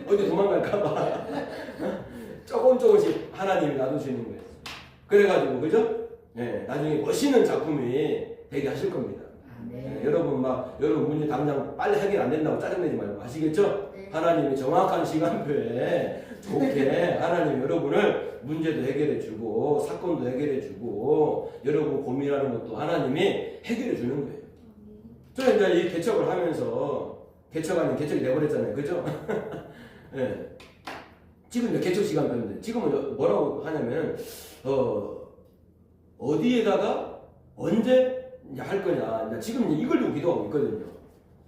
어디 도망갈까봐. 조금씩 하나님이 놔두시는 거예요. 그래가지고, 그죠? 예, 나중에 멋있는 작품이 되게 하실 겁니다. 네. 여러분 문제 당장 빨리 해결 안 된다고 짜증내지 말고 아시겠죠? 네. 하나님이 정확한 시간표에 좋게 하나님 여러분을 문제도 해결해 주고 사건도 해결해 주고 여러분 고민하는 것도 하나님이 해결해 주는 거예요. 저는 이제 이 개척을 하면서 개척 아닌 개척이 돼버렸잖아요. 그죠? 예. 지금 이제 개척 시간표인데 지금은 뭐라고 하냐면 어디에다가 언제 이제 할 거냐. 이제 지금 이걸 두고 기도하고 있거든요.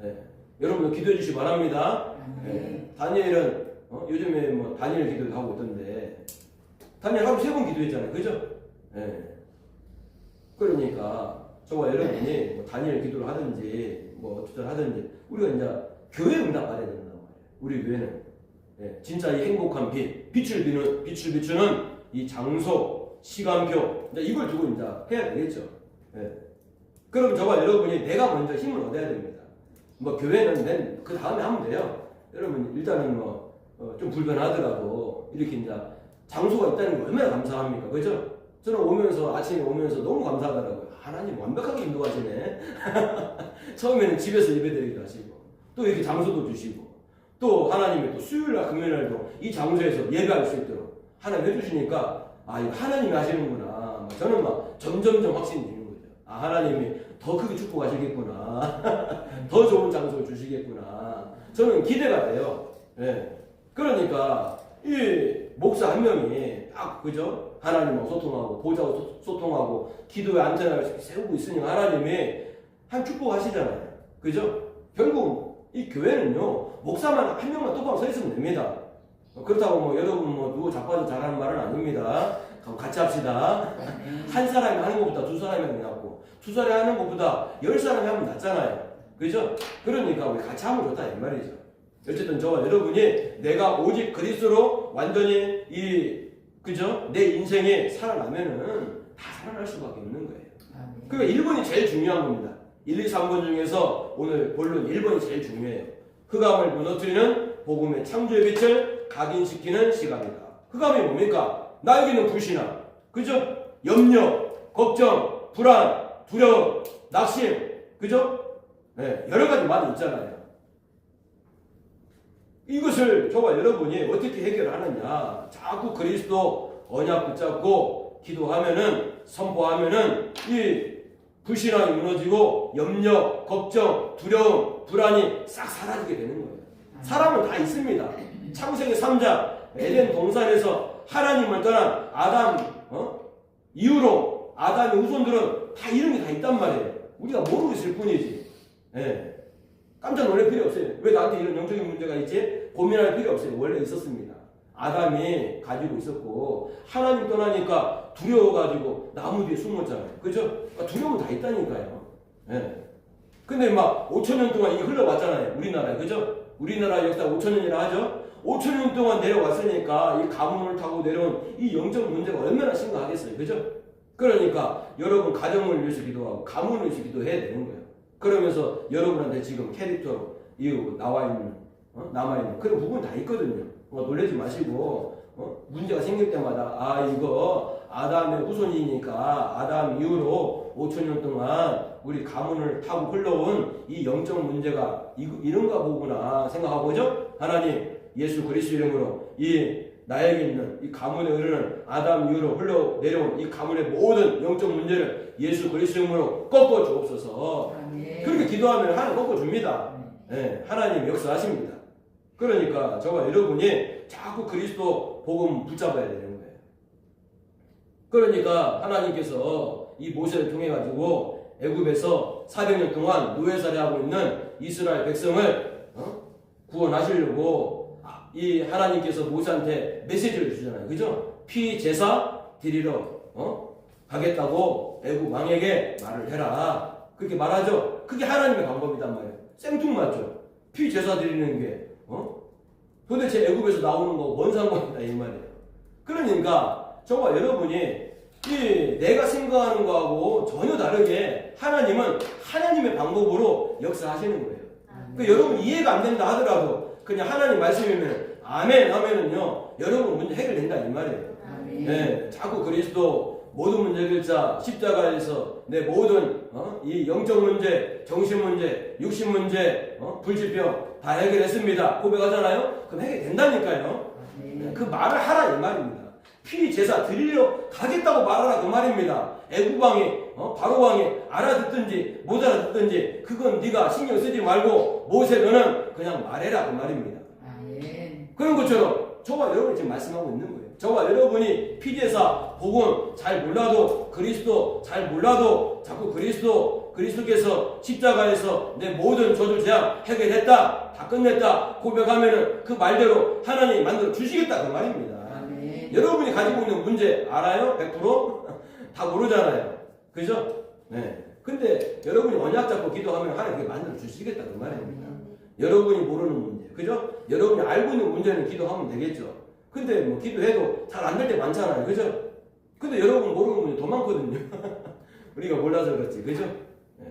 예. 여러분도 기도해 주시기 바랍니다. 예. 다니엘은 요즘에 뭐 다니엘 기도도 하고 있던데 다니엘 하루 3번 기도했잖아요. 그죠? 예. 그러니까 저와 여러분이 뭐 다니엘 기도를 하든지 뭐 어떻게 하든지 우리가 이제 교회 응답 받아야 된단 말이에요. 우리 교회는 예. 진짜 이 행복한 빛을 비추는 이 장소, 시간표 이제 이걸 두고 이제 해야 되겠죠. 예. 그럼 저와 여러분이 내가 먼저 힘을 얻어야 됩니다. 뭐 교회는 그 다음에 하면 돼요. 여러분 일단은 뭐 좀 불편하더라도 이렇게 이제 장소가 있다는 게 얼마나 감사합니까, 그죠? 저는 아침에 오면서 너무 감사하더라고요. 하나님 완벽하게 인도하시네. 처음에는 집에서 예배드리기도 하시고 또 이렇게 장소도 주시고 또 하나님이 또 수요일날 금요일날도 이 장소에서 예배할 수 있도록 하나님 해주시니까 아 이거 하나님이 하시는구나. 저는 막 점점점 확신이 드는 거죠. 아 하나님이 더 크게 축복하시겠구나. 더 좋은 장소를 주시겠구나. 저는 기대가 돼요. 예. 그러니까 이 목사 한 명이 딱 그죠? 하나님하고 소통하고 보좌하고 소통하고 기도의 안테나를 세우고 있으니까 하나님이 한 축복하시잖아요. 그죠? 결국 이 교회는요 목사만 한 명만 똑바로 서 있으면 됩니다. 그렇다고 뭐 여러분 뭐 누구 자빠져 잘하는 말은 아닙니다. 같이 합시다. 한 사람이 하는 것보다 두 사람이 하는 게 낫고 두 사람이 하는 것보다 10사람이 하면 낫잖아요. 그죠? 그러니까 우리 같이 하면 좋다 이 말이죠. 어쨌든 저와 여러분이 내가 오직 그리스도로 완전히 그죠? 내 인생에 살아나면은 다 살아날 수밖에 없는 거예요. 그러니까 1번이 제일 중요한 겁니다. 1, 2, 3번 중에서 오늘 본론 1번이 제일 중요해요. 흑암을 무너뜨리는 복음의 창조의 빛을 각인시키는 시간이다. 흑암이 뭡니까? 나에게는 불신앙, 그죠? 염려, 걱정, 불안, 두려움, 낙심, 그죠? 네, 여러 가지 말이 있잖아요. 이것을 저와 여러분이 어떻게 해결하느냐? 자꾸 그리스도 언약 붙잡고 기도하면은 선포하면은 이 불신앙이 무너지고 염려, 걱정, 두려움, 불안이 싹 사라지게 되는 거예요. 사람은 다 있습니다. 창세기 3장 에덴 동산에서 하나님을 떠난 아담 이후로 아담의 후손들은 다 이런 게 다 있단 말이에요. 우리가 모르고 있을 뿐이지. 예. 깜짝 놀랄 필요 없어요. 왜 나한테 이런 영적인 문제가 있지? 고민할 필요 없어요. 원래 있었습니다. 아담이 가지고 있었고 하나님 떠나니까 두려워가지고 나무 뒤에 숨었잖아요. 그죠? 그러니까 두려움은 다 있다니까요. 예. 근데 막 5,000년 동안 이게 흘러왔잖아요. 우리나라에. 그죠? 우리나라 역사 5,000년이라 하죠? 5,000년 동안 내려왔으니까 이 가뭄을 타고 내려온 이 영적 문제가 얼마나 심각하겠어요. 그죠? 그러니까 여러분 가정을 위해서 기도하고 가문을 위해서 기도해야 되는 거예요. 그러면서 여러분한테 지금 캐릭터로 남아있는 그런 부분이 다 있거든요. 놀라지 마시고 문제가 생길 때마다 이거 아담의 후손이니까 아담 이후로 5,000년 동안 우리 가문을 타고 흘러온 이 영적 문제가 이런가 보구나 생각하고 그죠? 하나님 예수 그리스도 이름으로 이 나에게 있는 이 가문에 흐르는 아담 이후로 흘러내려온 이 가문의 모든 영적 문제를 예수 그리스도 이름으로 꺾어 주옵소서. 그렇게 기도하면 하나님 꺾어 줍니다. 네, 하나님 역사하십니다. 그러니까 저와 여러분이 자꾸 그리스도 복음 붙잡아야 되는 거예요. 그러니까 하나님께서 이 모세를 통해 가지고 애굽에서 400년 동안 노예살이 하고 있는 이스라엘 백성을 구원하시려고 이 하나님께서 모세한테 메시지를 주잖아요. 그죠? 피 제사 드리러 가겠다고 애굽 왕에게 말을 해라. 그렇게 말하죠. 그게 하나님의 방법이단 말이에요. 생뚱맞죠. 피 제사 드리는 게 도대체 애굽에서 나오는 거 뭔 상관이다 이 말이에요. 그러니까 저와 여러분이 이 내가 생각하는 거하고 전혀 다르게 하나님은 하나님의 방법으로 역사하시는 거예요. 그 여러분 이해가 안 된다 하더라도 그냥 하나님 말씀이면 아멘 하면은요 여러분 문제 해결된다 이 말이에요. 네, 자꾸 그리스도 모든 문제 해결자 십자가에서 내 모든 이 영적 문제, 정신 문제, 육신 문제, 불치병 다 해결했습니다. 고백하잖아요. 그럼 해결된다니까요. 그 말을 하라 이 말입니다. 피 제사 드리려 가겠다고 말하라 그 말입니다. 애국왕이 바로왕이 알아듣든지 못 알아듣든지 그건 네가 신경 쓰지 말고 모세 너는 그냥 말해라 그 말입니다. 그런 것처럼 저와 여러분이 지금 말씀하고 있는 거예요. 저와 여러분이 피제사 복음 잘 몰라도 그리스도 잘 몰라도 자꾸 그리스도께서 십자가에서 내 모든 저주 재앙 해결했다 다 끝냈다 고백하면은 그 말대로 하나님이 만들어 주시겠다 그 말입니다. 여러분이 가지고 있는 문제 알아요? 100%? 다 모르잖아요. 그죠? 네. 근데 여러분이 언약 잡고 기도하면 하나님 그게 만들어 주시겠다 그 말입니다. 여러분이 모르는 문제. 그죠? 여러분이 알고 있는 문제는 기도하면 되겠죠. 근데 뭐 기도해도 잘 안 될 때 많잖아요. 그죠? 근데 여러분 모르는 문제 더 많거든요. 우리가 몰라서 그렇지. 그죠? 네.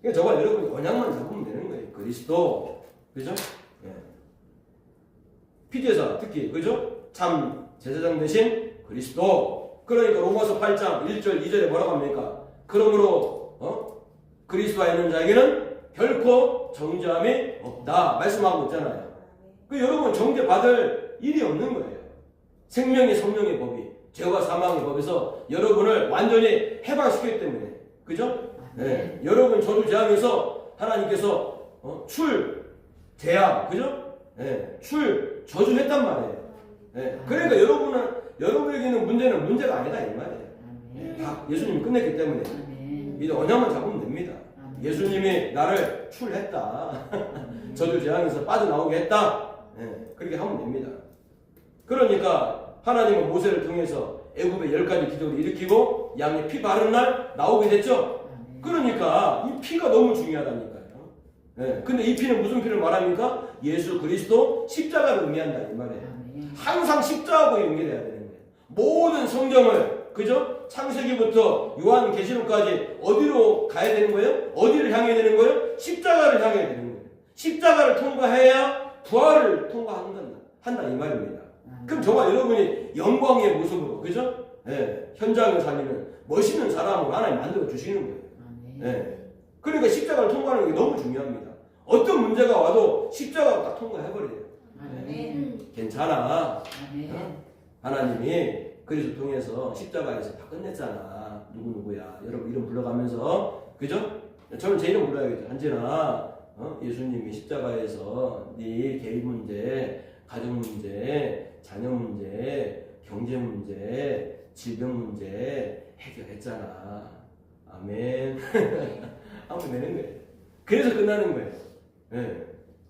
그러니까 저와 여러분이 언약만 잡으면 되는 거예요. 그리스도. 그죠? 네. 피제사 특히 그죠? 참 제사장 대신 그리스도. 그러니까 로마서 8장 1절 2절에 뭐라고 합니까? 그러므로 그리스도와 있는 자에게는 결코 정죄함이 없다 말씀하고 있잖아요. 그 여러분 정죄받을 일이 없는 거예요. 생명의 성령의 법이 죄와 사망의 법에서 여러분을 완전히 해방시켰기 때문에 그죠? 네. 여러분 저주 재앙에서 하나님께서 재앙 그죠? 네. 저주했단 말이에요. 네. 그러니까 여러분에게는 문제는 문제가 아니다 이 말이에요. 네. 다 예수님이 끝냈기 때문에 이제 언약만 잡으면 됩니다. 예수님이 나를 출했다. 저주 재앙에서 빠져나오게 했다. 네. 그렇게 하면 됩니다. 그러니까 하나님은 모세를 통해서 애굽의 10가지 기적을 일으키고 양의 피 바른 날 나오게 됐죠. 그러니까 이 피가 너무 중요하다니까요. 네. 근데 이 피는 무슨 피를 말합니까? 예수 그리스도 십자가를 의미한다 이 말이에요. 항상 십자가하고 연결해야 되는 거예요. 모든 성경을 그죠? 창세기부터 요한계시록까지 어디로 가야 되는 거예요? 어디를 향해야 되는 거예요? 십자가를 향해야 되는 거예요. 십자가를 통과해야 부활을 통과한다 이 말입니다. 그럼 저와 여러분이 영광의 모습으로 그죠? 네, 현장을 살리는 멋있는 사람으로 하나님 만들어 주시는 거예요. 네. 그러니까 십자가를 통과하는 게 너무 중요합니다. 어떤 문제가 와도 십자가를 딱 통과해버려요. 네. 괜찮아. 하나님이 그리스도 통해서 십자가에서 다 끝냈잖아. 누구야. 여러분 이름 불러가면서 그죠? 저는 제 이름 불러야겠죠. 한진아 예수님이 십자가에서 네 개인 문제, 가정 문제, 자녀 문제, 경제 문제, 질병 문제 해결했잖아. 아멘. 하면 되는 거예요. 그래서 끝나는 거예요. 네.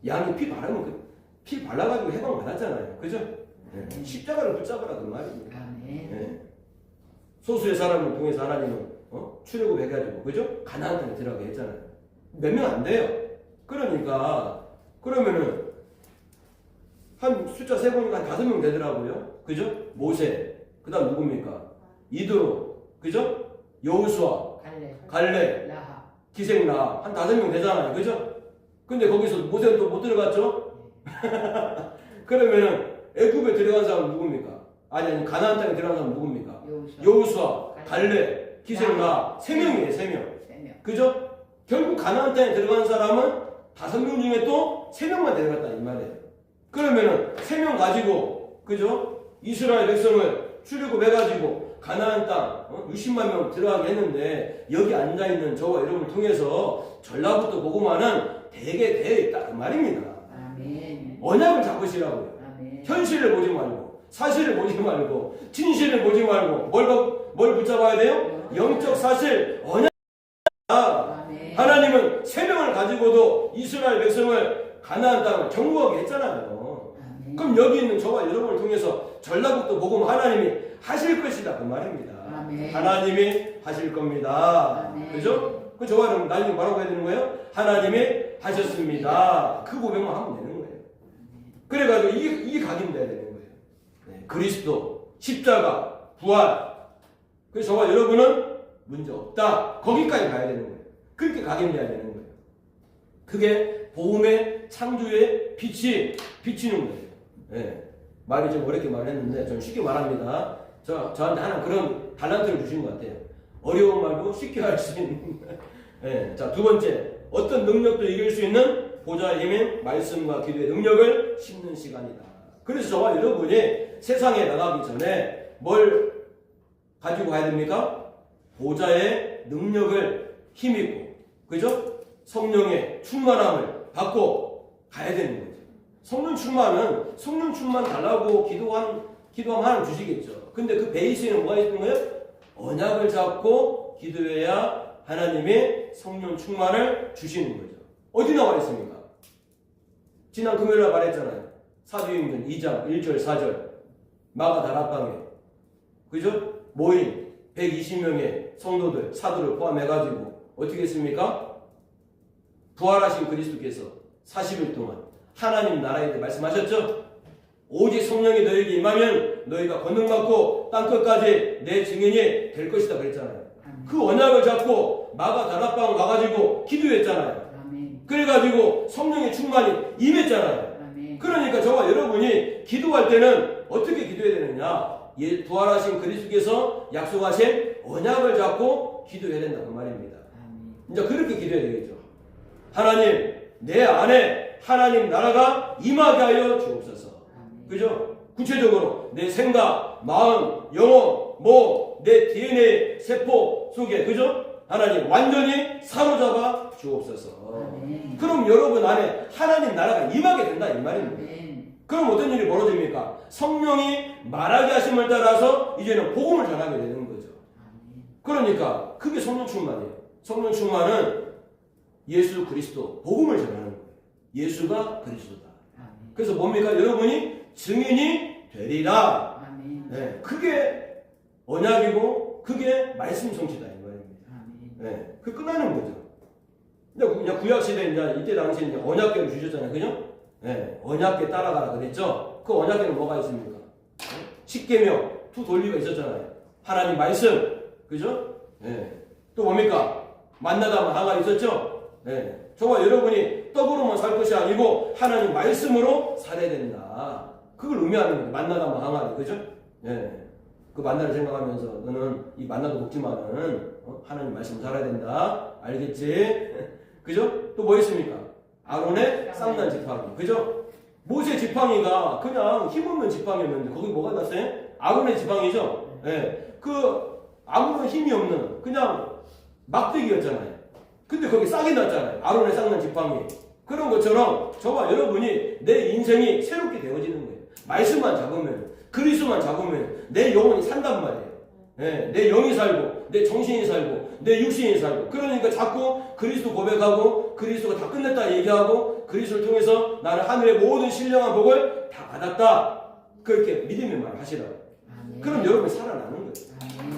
양이 피 바르면 피 발라가지고 해방 받았잖아요. 그죠? 네. 십자가를 붙잡으라 그 말입니다. 네. 소수의 사람을 통해서 하나님은 출애굽해가지고 그죠? 가나안 땅에 들어가게 했잖아요. 몇 명 안 돼요. 그러니까 그러면은 한 숫자 세 보니까 한 5명 되더라고요. 그죠? 모세. 그다음 누굽니까? 이드로. 그죠? 여호수아. 갈렙. 기생라. 한 5명 되잖아요. 그죠? 근데 거기서 모세는 또 못 들어갔죠? 그러면은 애굽에 들어간 사람은 누굽니까? 아니 가나안 땅에 들어간 사람은 누굽니까? 여호수아, 갈렙, 기생라. 3명이에요. 3명. 그죠? 결국 가나안 땅에 들어간 사람은 5명 중에 또 3명만 데려갔다 이 말이에요. 그러면은 3명 가지고 그죠? 이스라엘 백성을 출애굽해가지고 가나안 땅 60만 명 들어가게 했는데 여기 앉아있는 저와 여러분을 통해서 전라북도 보고만은 되게 되어 있다 그 말입니다. 아멘. 언약을 잡으시라고요. 아멘. 현실을 보지 말고 사실을 보지 말고 진실을 보지 말고 뭘 붙잡아야 돼요? 영적 사실 언약. 하나님은 3명을 가지고도 이스라엘 백성을 가나안 땅을 정복하게 했잖아요. 아멘. 그럼 여기 있는 저와 여러분을 통해서 전라북도 복음 하나님이 하실 것이다 그 말입니다. 아멘. 하나님이 하실 겁니다. 아멘. 그죠? 그 저와 여러분 나중에 뭐라고 해야 되는 거예요? 하나님이 하셨습니다. 그 고백만 하면 되는 거예요. 그래가지고 이게 각인돼야 되는 거예요. 네, 그리스도, 십자가, 부활. 그래서 저와 여러분은 문제 없다. 거기까지 가야 되는 거예요. 그렇게 각인돼야 되는 거예요. 그게 복음의 창조의 빛이 비치는 거예요. 네. 말이 좀 어렵게 말했는데 좀 쉽게 말합니다. 저한테 하나 그런 달란트를 주신 것 같아요. 어려운 말도 쉽게 할 수 있는. 네. 자, 두 번째, 어떤 능력도 이길 수 있는 보좌의 힘인 말씀과 기도의 능력을 심는 시간이다. 그래서 저와 여러분이 세상에 나가기 전에 뭘 가지고 가야 됩니까? 보좌의 능력을 힘입고, 그죠? 성령의 충만함을 받고 가야 되는 거죠. 성령 충만 달라고 기도하면 하나님 주시겠죠. 근데 그 베이스에는 뭐가 있는 거예요? 언약을 잡고 기도해야 하나님이 성령 충만을 주시는 거죠. 어디 나와 있습니까? 지난 금요일날 말했잖아요. 사도행전 2장 1절 4절 마가다락방에, 그죠? 모인 120명의 성도들, 사도를 포함해가지고 어떻게 했습니까? 부활하신 그리스도께서 40일 동안 하나님 나라에 대해 말씀하셨죠? 오직 성령이 너에게 임하면 너희가 권능받고 땅끝까지 내 증인이 될 것이다 그랬잖아요. 그 언약을 잡고 마가다락방 가가지고 기도했잖아요. 그래가지고 성령의 충만이 임했잖아요. 그러니까 저와 여러분이 기도할 때는 어떻게 기도해야 되느냐? 부활하신 그리스도께서 약속하신 언약을 잡고 기도해야 된다 그 말입니다. 이제 그렇게 기도해야 되겠죠. 하나님, 내 안에 하나님 나라가 임하게 하여 주옵소서. 그죠? 구체적으로 내 생각, 마음, 영혼, 내 DNA 세포 속에, 그죠? 하나님 완전히 사로잡아 주옵소서. 그럼 여러분 안에 하나님 나라가 임하게 된다 이 말입니다. 그럼 어떤 일이 벌어집니까? 성령이 말하게 하심을 따라서 이제는 복음을 전하게 되는 거죠. 그러니까 그게 성령 충만이에요. 성령 충만은 예수 그리스도 복음을 전하는 거예요. 예수가 그리스도다. 그래서 뭡니까? 여러분이 증인이 되리라. 네, 그게 언약이고 그게 말씀 성취다 이 말입니다. 네, 그 끝나는 거죠. 그냥 구약 시대 이때 당시에 이제 언약궤를 주셨잖아요, 그죠? 네, 언약궤 따라가라 그랬죠. 그 언약궤는 뭐가 있습니까? 십계명, 두 돌리가 있었잖아요. 하나님 말씀, 그죠? 네, 또 뭡니까? 만나다 항아리 있었죠. 네, 저와 여러분이 떡으로만 살 것이 아니고 하나님 말씀으로 살아야 된다. 그걸 의미하는 거예요. 만나다 항아리, 그죠? 네. 그 만나를 생각하면서 너는 이 만나도 먹지만은 하나님 말씀 살아야 된다. 알겠지? 그죠? 또 뭐 있습니까? 아론의 쌍난 지팡이. 그죠? 모세 지팡이가 그냥 힘없는 지팡이였는데 거기 뭐가 났어요? 아론의 지팡이죠? 네. 그 아무런 힘이 없는 그냥 막대기였잖아요. 근데 거기 싹이 났잖아요. 아론의 쌍난 지팡이. 그런 것처럼 저와 여러분이 내 인생이 새롭게 되어지는 거예요. 말씀만 잡으면, 그리스도만 잡으면 내 영혼이 산단 말이에요. 네, 내 영이 살고, 내 정신이 살고, 내 육신이 살고. 그러니까 자꾸 그리스도 고백하고, 그리스도가 다 끝냈다 얘기하고, 그리스도를 통해서 나는 하늘의 모든 신령한 복을 다 받았다. 그렇게 믿음의 말을 하시라고. 그럼 여러분이 살아나는 거예요.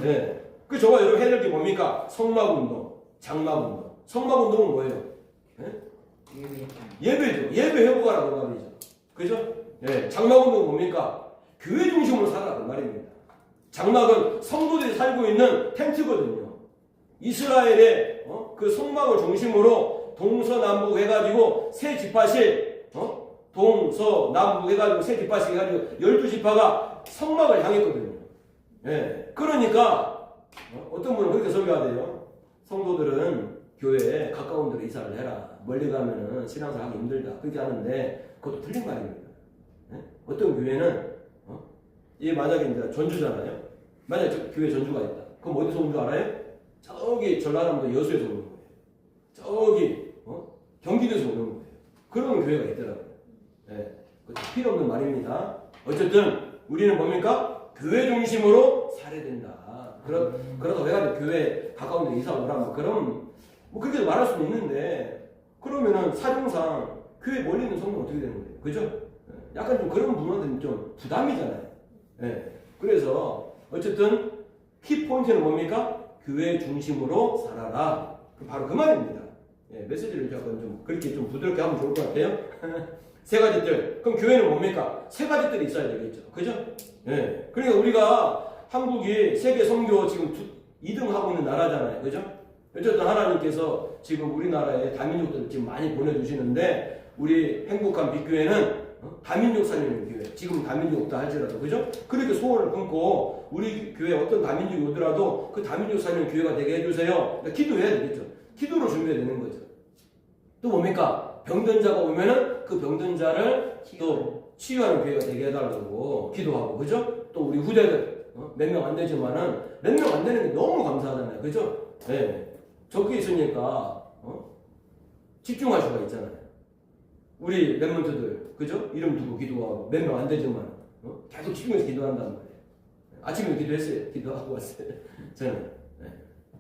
네. 그 저와 여러분 해야 될 게 뭡니까? 성막운동, 장막운동. 성막운동은 뭐예요? 네? 예배죠. 예배 회복하라고 말이죠. 그죠? 예. 장막운동은 뭡니까? 교회 중심으로 살아라 그 말입니다. 장막은 성도들이 살고 있는 텐트거든요. 이스라엘의 그 성막을 중심으로 동서남북 해가지고 세 지파씩 동서남북 해가지고 세 지파씩 해가지고 12지파가 성막을 향했거든요. 예. 그러니까 어떤 분은 그렇게 설교하대요. 성도들은 교회에 가까운 데로 이사를 해라. 멀리 가면은 신앙생활 하기 힘들다. 그렇게 하는데 그것도 틀린 말입니다. 예? 어떤 교회는 이 만약에 이제 전주잖아요. 만약에 교회 전주가 있다. 그럼 어디서 온 줄 알아요? 저기 전라남도 여수에서 오는 거예요. 저기 경기도에서 오는 거예요. 그런 교회가 있더라고요. 예. 필요 없는 말입니다. 어쨌든 우리는 뭡니까? 교회 중심으로 살아야 된다. 그러다 해가지고 교회 가까운 데 이사 오라 그럼 뭐 그렇게 말할 수는 있는데 그러면은 사정상 교회 멀리 있는 성도는 어떻게 되는 거예요? 그죠? 약간 좀 그런 부분한테는 좀 부담이잖아요. 예. 그래서 어쨌든 키포인트는 뭡니까? 교회 중심으로 살아라. 바로 그 말입니다. 예, 메시지를 약간 좀 그렇게 좀 부드럽게 하면 좋을 것 같아요. 세 가지 뜰. 그럼 교회는 뭡니까? 세 가지 뜰이 있어야 되겠죠. 그죠? 예. 그러니까 우리가 한국이 세계 선교 지금 2등 하고 있는 나라잖아요. 그죠? 어쨌든 하나님께서 지금 우리나라에 다민족들을 지금 많이 보내주시는데 우리 행복한 빛교회는 다민족 살리는 교회. 지금 다민족 없다 할지라도 그죠? 그렇게 소원을 끊고 우리 교회 어떤 다민족이 오더라도 그 다민족 살리는 교회가 되게 해주세요. 그러니까 기도해야 되겠죠. 기도로 준비해야 되는 거죠. 또 뭡니까? 병든 자가 오면은 그 병든 자를 또 치유하는 교회가 되게 해달라고 기도하고 그죠? 또 우리 후대들 몇 명 안 되지만은 몇 명 안 되는 게 너무 감사하잖아요. 그죠? 예. 적게 있으니까 집중할 수가 있잖아요. 우리 랩런트들 그죠? 이름 두고 기도하고 몇 명 안 되지만 계속 집중해서 기도한단 말이에요. 아침에 기도했어요. 기도하고 왔어요. 저는. 네.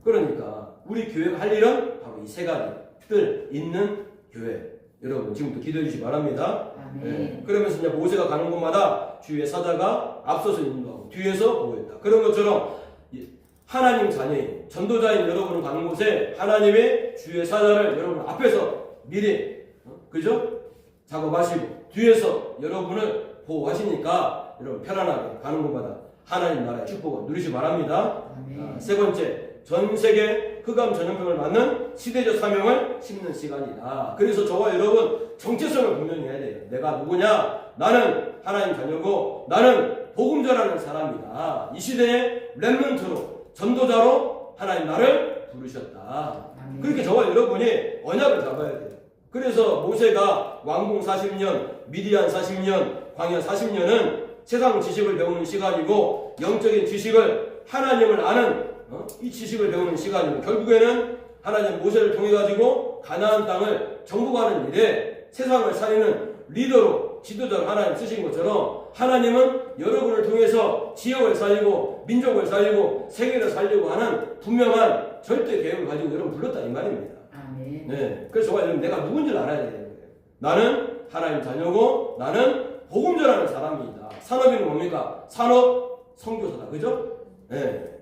그러니까 우리 교회가 할 일은 바로 이 세 가지들 있는 교회. 여러분 지금부터 기도해 주시기 바랍니다. 네. 그러면서 이제 모세가 가는 곳마다 주의 사자가 앞서서 인도하고 뒤에서 보였다. 그런 것처럼 하나님 자녀인 전도자인 여러분은 가는 곳에 하나님의 주의 사자를 여러분 앞에서 미리 그죠? 작업하시고 뒤에서 여러분을 보호하시니까 여러분 편안하게 가는 곳마다 하나님 나라의 축복을 누리시기 바랍니다. 세 번째, 전 세계 흑암 전염병을 맞는 시대적 사명을 심는 시간이다. 그래서 저와 여러분 정체성을 분명히 해야 돼요. 내가 누구냐? 나는 하나님 자녀고 나는 복음 전하는 사람이다. 이 시대의 렘넌트로 전도자로 하나님 나를 부르셨다. 그렇게 저와 여러분이 언약을 잡아야 돼요. 그래서 모세가 왕궁 40년, 미디안 40년, 광야 40년은 세상 지식을 배우는 시간이고 영적인 지식을 하나님을 아는 이 지식을 배우는 시간이고 결국에는 하나님 모세를 통해 가지고 가나안 땅을 정복하는 일에 세상을 살리는 리더로 지도자로 하나님 쓰신 것처럼 하나님은 여러분을 통해서 지역을 살리고 민족을 살리고 세계를 살리고 하는 분명한 절대 계획을 가지고 여러분 불렀다 이 말입니다. 네. 그래서 저와 여러분 내가 누군지를 알아야 되는 거예요. 나는 하나님 자녀고 나는 복음 전하는 사람이다. 산업인은 뭡니까? 산업 선교사다. 그죠? 네.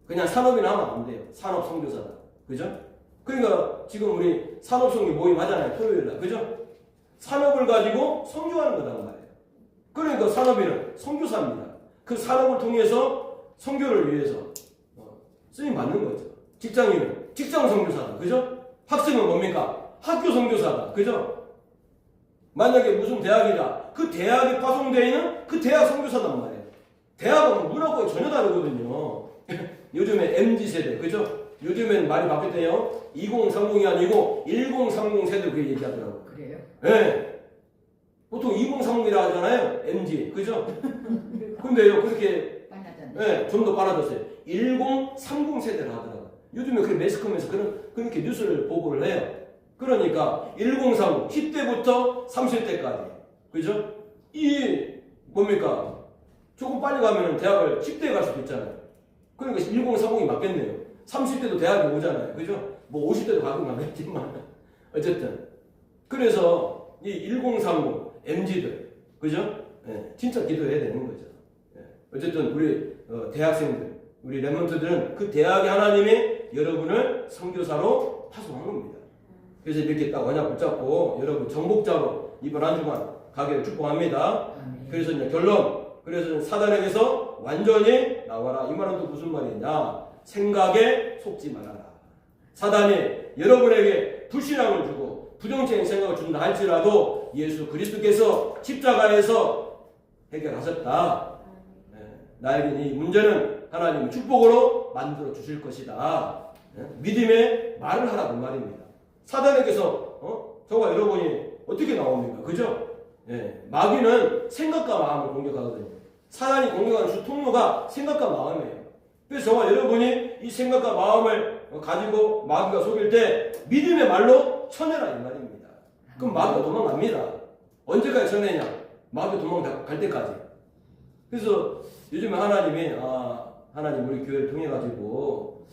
그냥 산업이나 하면 안 돼요. 산업 선교사다. 그죠? 그러니까 지금 우리 산업 선교 모임 하잖아요. 토요일날. 그죠? 산업을 가지고 선교하는 거단 말이에요. 그러니까 산업인은 선교사입니다. 그 산업을 통해서 선교를 위해서 쓰임 받는 거죠. 직장인은 직장 선교사다. 그죠? 학생은 뭡니까? 학교 선교사다. 그죠? 만약에 무슨 대학이다. 그 대학에 파송되어 있는 그 대학 선교사단 말이에요. 대학은 문화권이 전혀 다르거든요. 요즘에 MZ세대. 그죠? 요즘엔 말이 바뀌었대요. 2030이 아니고 1030 세대 그렇게 얘기하더라고요. 그래요? 네. 보통 2030이라 하잖아요. MZ. 그죠? 근데요, 그렇게, 네, 좀 더 빨라졌어요. 1030 세대를 하더라고요. 요즘에 그 매스컴에서 그렇게 뉴스를 보고를 해요. 그러니까 1030, 10대부터 30대까지. 그죠? 뭡니까? 조금 빨리 가면 대학을 10대에 갈 수도 있잖아요. 그러니까 1030이 맞겠네요. 30대도 대학에 오잖아요. 그죠? 뭐 50대도 가끔 가겠지만. 어쨌든. 그래서 이 1030, MZ들. 그죠? 네, 진짜 기도해야 되는 거죠. 네. 어쨌든 우리 대학생들, 우리 랩런트들은 그 대학의 하나님이 여러분을 선교사로 파송한 겁니다. 그래서 이렇게 딱 언약 붙잡고 여러분 정복자로 이번 한 주간 가기를 축복합니다. 그래서 이제 결론. 그래서 사단에게서 완전히 나와라. 이 말은 또 무슨 말이냐? 생각에 속지 말아라. 사단이 여러분에게 불신앙을 주고 부정적인 생각을 준다 할지라도 예수 그리스도께서 십자가에서 해결하셨다. 나에게 이 문제는 하나님의 축복으로 만들어 주실 것이다. 믿음의 말을 하라고 말입니다. 사단에게서 저와 여러분이 어떻게 나옵니까? 그죠? 마귀는 생각과 마음을 공격하거든요. 사단이 공격하는 주 통로가 생각과 마음이에요. 그래서 저와 여러분이 이 생각과 마음을 가지고 마귀가 속일 때 믿음의 말로 쳐내라 이 말입니다. 그럼 마귀가 도망갑니다. 언제까지 쳐내냐? 마귀가 도망갈 때까지. 그래서 요즘에 하나님이 하나님 우리 교회를 통해 가지고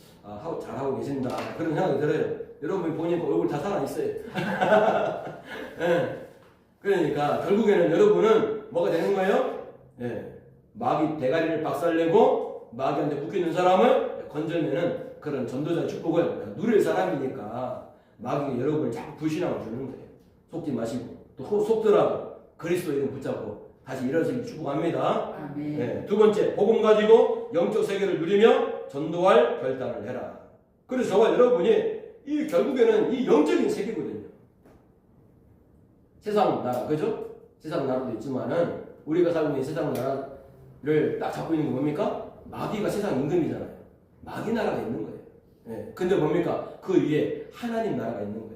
잘하고 계신다 그런 생각이 들어요. 여러분이 보니까 얼굴 다 살아있어요. 네. 그러니까 결국에는 여러분은 뭐가 되는 거예요? 마귀 대가리를 박살내고 마귀한테 묶여있는 사람을 건져내는 그런 전도자의 축복을 누릴 사람이니까 마귀가 여러분을 자꾸 불신앙을 주는 거예요. 속지 마시고 또 속더라도 그리스도 이름 붙잡고 다시 일어서기 축복합니다. 아멘. 네, 두 번째, 복음 가지고 영적 세계를 누리며 전도할 결단을 해라. 그래서 저와 여러분이 이 결국에는 이 영적인 세계거든요. 세상 나라, 그죠? 세상 나라도 있지만은 우리가 살고 있는 세상 나라를 딱 잡고 있는 게 뭡니까? 마귀가 세상 임금이잖아요. 마귀 나라가 있는 거예요. 예. 근데 뭡니까? 그 위에 하나님 나라가 있는 거예요.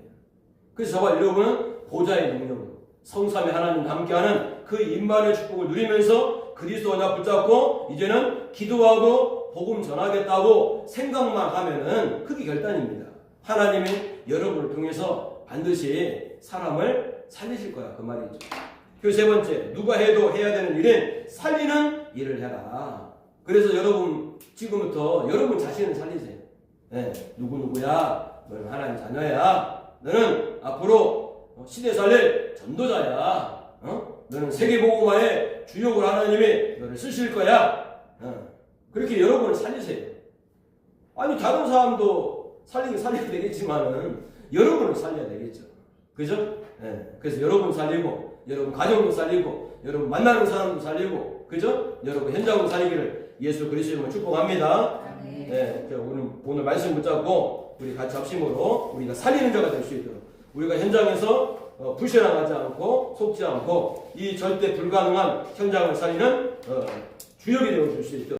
그래서 저와 여러분은 보좌의 능력으로 성삼위 하나님과 함께하는 그 임만의 축복을 누리면서 그리스도 언약 붙잡고 이제는 기도하고 복음 전하겠다고 생각만 하면은 그게 결단입니다. 하나님이 여러분을 통해서 반드시 사람을 살리실 거야. 그 말이죠. 그 세 번째, 누가 해도 해야 되는 일은 살리는 일을 해라. 그래서 여러분 지금부터 여러분 자신을 살리세요. 네, 누구누구야? 너는 하나님 자녀야. 너는 앞으로 시대 살릴 전도자야. 너는 세계복음화에 주역을 하나님이 너를 쓰실 거야. 그렇게 여러분을 살리세요. 아니 다른 사람도 살리게 되겠지만은 여러분을 살려야 되겠죠. 그죠? 네, 그래서 여러분 살리고 여러분 가정도 살리고 여러분 만나는 사람도 살리고 그죠? 여러분 현장도 살리기를 예수 그리스도로 축복합니다. 네, 오늘 말씀 붙잡고 우리 같이 합심으로 우리가 살리는 자가 될 수 있도록 우리가 현장에서 불신앙하지 않고 속지 않고 이 절대 불가능한 현장을 살리는 주역이 되어 줄 수 있도록